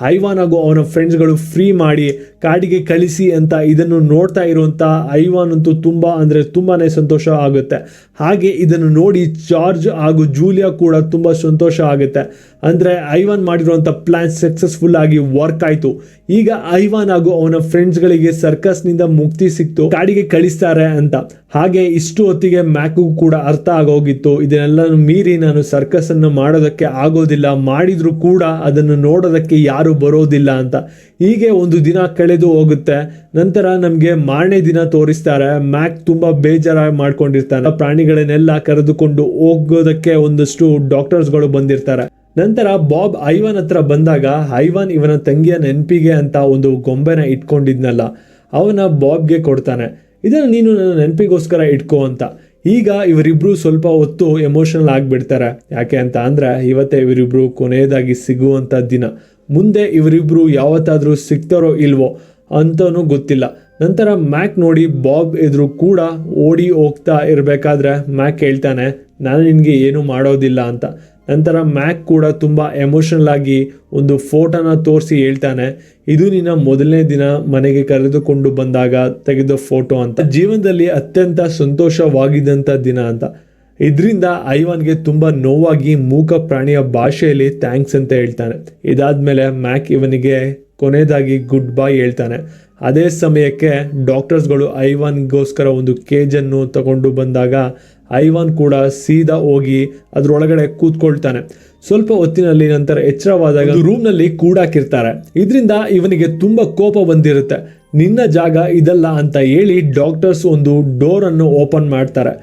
ಐವಾನ್ ಹಾಗೂ ಅವನ ಫ್ರೆಂಡ್ಸ್ಗಳು ಫ್ರೀ ಮಾಡಿ ಕಾಡಿಗೆ ಕಳಿಸಿ ಅಂತ. ಇದನ್ನು ನೋಡ್ತಾ ಇರುವಂತ ಐವಾನ್ ಅಂತೂ ತುಂಬಾನೇ ಸಂತೋಷ ಆಗುತ್ತೆ. ಹಾಗೆ ಇದನ್ನು ನೋಡಿ ಜಾರ್ಜ್ ಹಾಗೂ ಜೂಲಿಯಾ ಕೂಡ ತುಂಬಾ ಸಂತೋಷ ಆಗುತ್ತೆ. ಅಂದ್ರೆ ಐವಾನ್ ಮಾಡಿರುವಂತ ಪ್ಲಾನ್ ಸಕ್ಸಸ್ಫುಲ್ ಆಗಿ ವರ್ಕ್ ಆಯ್ತು. ಈಗ ಐವಾನ್ ಹಾಗೂ ಅವನ ಫ್ರೆಂಡ್ಸ್ ಗಳಿಗೆ ಸರ್ಕಸ್ ನಿಂದ ಮುಕ್ತಿ ಸಿಕ್ತು, ಕಾಡಿಗೆ ಕಳಿಸ್ತಾರೆ ಅಂತ. ಹಾಗೆ ಇಷ್ಟು ಹೊತ್ತಿಗೆ ಮ್ಯಾಕ್ಗೂ ಕೂಡ ಅರ್ಥ ಆಗೋಗಿತ್ತು, ಇದನ್ನೆಲ್ಲ ಮೀರಿ ನಾನು ಸರ್ಕಸ್ ಅನ್ನು ಮಾಡೋದಕ್ಕೆ ಆಗೋದಿಲ್ಲ, ಮಾಡಿದ್ರು ಕೂಡ ಅದನ್ನು ನೋಡೋದಕ್ಕೆ ಯಾರು ಬರೋದಿಲ್ಲ ಅಂತ. ಹೀಗೆ ಒಂದು ದಿನ ಕಳೆದು ಹೋಗುತ್ತೆ. ನಂತರ ನಮ್ಗೆ ಮಾರನೇ ದಿನ ತೋರಿಸ್ತಾರೆ. ಮ್ಯಾಕ್ ತುಂಬಾ ಬೇಜಾರಾಗಿ ಮಾಡ್ಕೊಂಡಿರ್ತಾನೆ. ಪ್ರಾಣಿಗಳನ್ನೆಲ್ಲ ಕರೆದುಕೊಂಡು ಹೋಗೋದಕ್ಕೆ ಒಂದಷ್ಟು ಡಾಕ್ಟರ್ಸ್ಗಳು ಬಂದಿರ್ತಾರೆ. ನಂತರ ಬಾಬ್ ಐವಾನ್ ಹತ್ರ ಬಂದಾಗ ಐವಾನ್ ಇವನ ತಂಗಿಯ ನೆನಪಿಗೆ ಅಂತ ಒಂದು ಗೊಂಬೆನ ಇಟ್ಕೊಂಡಿದ್ನಲ್ಲ, ಅವನ ಬಾಬ್ಗೆ ಕೊಡ್ತಾನೆ. ಇದನ್ನು ನೀನು ನನ್ನ ನೆನಪಿಗೋಸ್ಕರ ಇಟ್ಕೋ ಅಂತ. ಈಗ ಇವರಿಬ್ರು ಸ್ವಲ್ಪ ಹೊತ್ತು ಎಮೋಷನಲ್ ಆಗಿಬಿಡ್ತಾರೆ. ಯಾಕೆ ಅಂತ ಅಂದರೆ ಇವತ್ತೇ ಇವರಿಬ್ರು ಕೊನೆಯದಾಗಿ ಸಿಗುವಂಥ ದಿನ. ಮುಂದೆ ಇವರಿಬ್ರು ಯಾವತ್ತಾದರೂ ಸಿಗ್ತಾರೋ ಇಲ್ವೋ ಅಂತನೂ ಗೊತ್ತಿಲ್ಲ. ನಂತರ ಮ್ಯಾಕ್ ನೋಡಿ ಬಾಬ್ ಎದುರು ಕೂಡ ಓಡಿ ಹೋಗ್ತಾ ಇರಬೇಕಾದ್ರೆ ಮ್ಯಾಕ್ ಹೇಳ್ತಾನೆ, ನಾನು ನಿನಗೆ ಏನು ಮಾಡೋದಿಲ್ಲ ಅಂತ. ನಂತರ ಮ್ಯಾಕ್ ಕೂಡ ತುಂಬ ಎಮೋಷನಲ್ ಆಗಿ ಒಂದು ಫೋಟೋನ ತೋರಿಸಿ ಹೇಳ್ತಾನೆ, ಇದು ನಿನ್ನ ಮೊದಲನೇ ದಿನ ಮನೆಗೆ ಕರೆದುಕೊಂಡು ಬಂದಾಗ ತೆಗೆದ ಫೋಟೋ ಅಂತ, ಜೀವನದಲ್ಲಿ ಅತ್ಯಂತ ಸಂತೋಷವಾಗಿದ್ದಂಥ ದಿನ ಅಂತ. ಇದರಿಂದ ಐವಾನ್ಗೆ ತುಂಬ ನೋವಾಗಿ ಮೂಕ ಪ್ರಾಣಿಯ ಭಾಷೆಯಲ್ಲಿ ಥ್ಯಾಂಕ್ಸ್ ಅಂತ ಹೇಳ್ತಾನೆ. ಇದಾದ್ಮೇಲೆ ಮ್ಯಾಕ್ ಇವನಿಗೆ ಕೊನೆಯದಾಗಿ ಗುಡ್ ಬೈ ಹೇಳ್ತಾನೆ. ಅದೇ ಸಮಯಕ್ಕೆ ಡಾಕ್ಟರ್ಸ್ಗಳು ಐವಾನ್ಗೋಸ್ಕರ ಒಂದು ಕೇಜನ್ನು ತಗೊಂಡು ಬಂದಾಗ ಐವಾನ್ ಕೂಡ ಸೀದಾ ಹೋಗಿ ಅದರೊಳಗಡೆ ಕೂತ್ಕೊಳ್ತಾನೆ. ಸ್ವಲ್ಪ ಹೊತ್ತಿನಲ್ಲಿ ನಂತರ ಎಚ್ಚರವಾದಾಗ ರೂಮ್ನಲ್ಲಿ ಕೂಡಾಕಿರ್ತಾರೆ. ಇದರಿಂದ ಇವನಿಗೆ ತುಂಬ ಕೋಪ ಬಂದಿರುತ್ತೆ. ನಿನ್ನ ಜಾಗ ಇದಲ್ಲ ಅಂತ ಹೇಳಿ ಡಾಕ್ಟರ್ಸ್ ಒಂದು ಡೋರನ್ನು ಓಪನ್ ಮಾಡ್ತಾರೆ.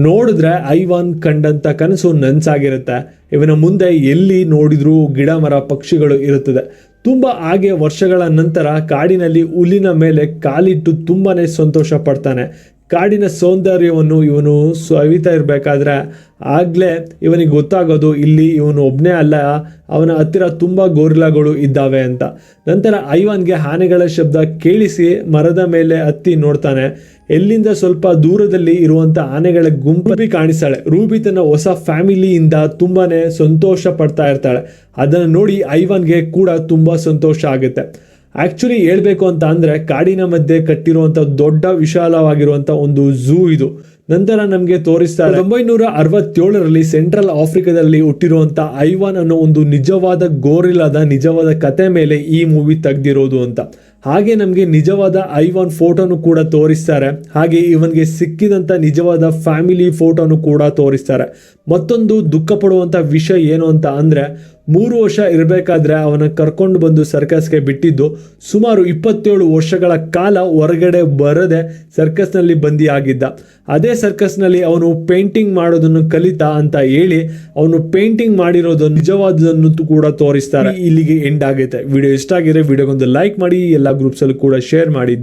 ನೋಡಿದ್ರೆ ಐವಾನ್ ಕಂಡಂಥ ಕನಸು ನನ್ಸಾಗಿರುತ್ತೆ. ಇವನ ಮುಂದೆ ಎಲ್ಲಿ ನೋಡಿದ್ರೂ ಗಿಡ ಮರ ಪಕ್ಷಿಗಳು ಇರುತ್ತದೆ. ತುಂಬ ಹಾಗೆ ವರ್ಷಗಳ ನಂತರ ಕಾಡಿನಲ್ಲಿ ಹುಲ್ಲಿನ ಮೇಲೆ ಕಾಲಿಟ್ಟು ತುಂಬಾನೇ ಸಂತೋಷ ಪಡ್ತಾನೆ. ಕಾಡಿನ ಸೌಂದರ್ಯವನ್ನು ಇವನು ಸವಿತಾ ಇರಬೇಕಾದ್ರೆ ಆಗಲೇ ಇವನಿಗೆ ಗೊತ್ತಾಗೋದು ಇಲ್ಲಿ ಇವನು ಒಬ್ಬನೇ ಅಲ್ಲ, ಅವನ ಹತ್ತಿರ ತುಂಬ ಗೋರಿಲಾಗಳು ಇದ್ದಾವೆ ಅಂತ. ನಂತರ ಐವಾನ್ಗೆ ಆನೆಗಳ ಶಬ್ದ ಕೇಳಿಸಿ ಮರದ ಮೇಲೆ ಹತ್ತಿ ನೋಡ್ತಾನೆ. ಎಲ್ಲಿಂದ ಸ್ವಲ್ಪ ದೂರದಲ್ಲಿ ಇರುವಂಥ ಆನೆಗಳ ಗುಂಪು ಕಾಣಿಸ್ತಾಳೆ. ರೂಬಿ ತನ್ನ ಹೊಸ ಫ್ಯಾಮಿಲಿಯಿಂದ ತುಂಬಾನೇ ಸಂತೋಷ ಪಡ್ತಾ ಇರ್ತಾಳೆ. ಅದನ್ನು ನೋಡಿ ಐವಾನ್ಗೆ ಕೂಡ ತುಂಬ ಸಂತೋಷ ಆಗುತ್ತೆ. ಆ್ಯಕ್ಚುಲಿ ಹೇಳ್ಬೇಕು ಅಂತ ಅಂದರೆ ಕಾಡಿನ ಮಧ್ಯೆ ಕಟ್ಟಿರುವಂಥ ದೊಡ್ಡ ವಿಶಾಲವಾಗಿರುವಂಥ ಒಂದು ಝೂ ಇದು. ನಂತರ ನಮಗೆ ತೋರಿಸ್ತಾರೆ 1967ರಲ್ಲಿ ಸೆಂಟ್ರಲ್ ಆಫ್ರಿಕಾದಲ್ಲಿ ಹುಟ್ಟಿರುವಂಥ ಐವಾನ್ ಅನ್ನೋ ಒಂದು ನಿಜವಾದ ಗೋರಿಲಾದ ನಿಜವಾದ ಕತೆ ಮೇಲೆ ಈ ಮೂವಿ ತೆಗೆದಿರೋದು ಅಂತ. ಹಾಗೆ ನಮಗೆ ನಿಜವಾದ ಐವಾನ್ ಫೋಟೋನು ಕೂಡ ತೋರಿಸ್ತಾರೆ. ಹಾಗೆ ಇವನಿಗೆ ಸಿಕ್ಕಿದಂಥ ನಿಜವಾದ ಫ್ಯಾಮಿಲಿ ಫೋಟೋನು ಕೂಡ ತೋರಿಸ್ತಾರೆ. ಮತ್ತೊಂದು ದುಃಖ ಪಡುವಂಥ ವಿಷಯ ಏನು ಅಂತ ಅಂದರೆ 3 ವರ್ಷ ಇರಬೇಕಾದ್ರೆ ಅವನ ಕರ್ಕೊಂಡು ಬಂದು ಸರ್ಕಸ್ಗೆ ಬಿಟ್ಟಿದ್ದು ಸುಮಾರು 27 ವರ್ಷಗಳ ಕಾಲ ಹೊರಗಡೆ ಬರದೆ ಸರ್ಕಸ್ನಲ್ಲಿ ಬಂದಿಯಾಗಿದ್ದ. ಅದೇ ಸರ್ಕಸ್ನಲ್ಲಿ ಅವನು ಪೇಂಟಿಂಗ್ ಮಾಡೋದನ್ನು ಕಲಿತಾ ಅಂತ ಹೇಳಿ ಅವನು ಪೇಂಟಿಂಗ್ ಮಾಡಿರೋದು ನಿಜವಾದನ್ನು ಕೂಡ ತೋರಿಸ್ತಾರೆ. ಇಲ್ಲಿಗೆ ಎಂಡ್ ಆಗುತ್ತೆ. ವಿಡಿಯೋ ಇಷ್ಟ ಆಗಿದ್ರೆ ವಿಡಿಯೋಗೊಂದು ಲೈಕ್ ಮಾಡಿ, ಎಲ್ಲ ಗ್ರೂಪ್ಸಲ್ಲೂ ಕೂಡ ಶೇರ್ ಮಾಡಿ.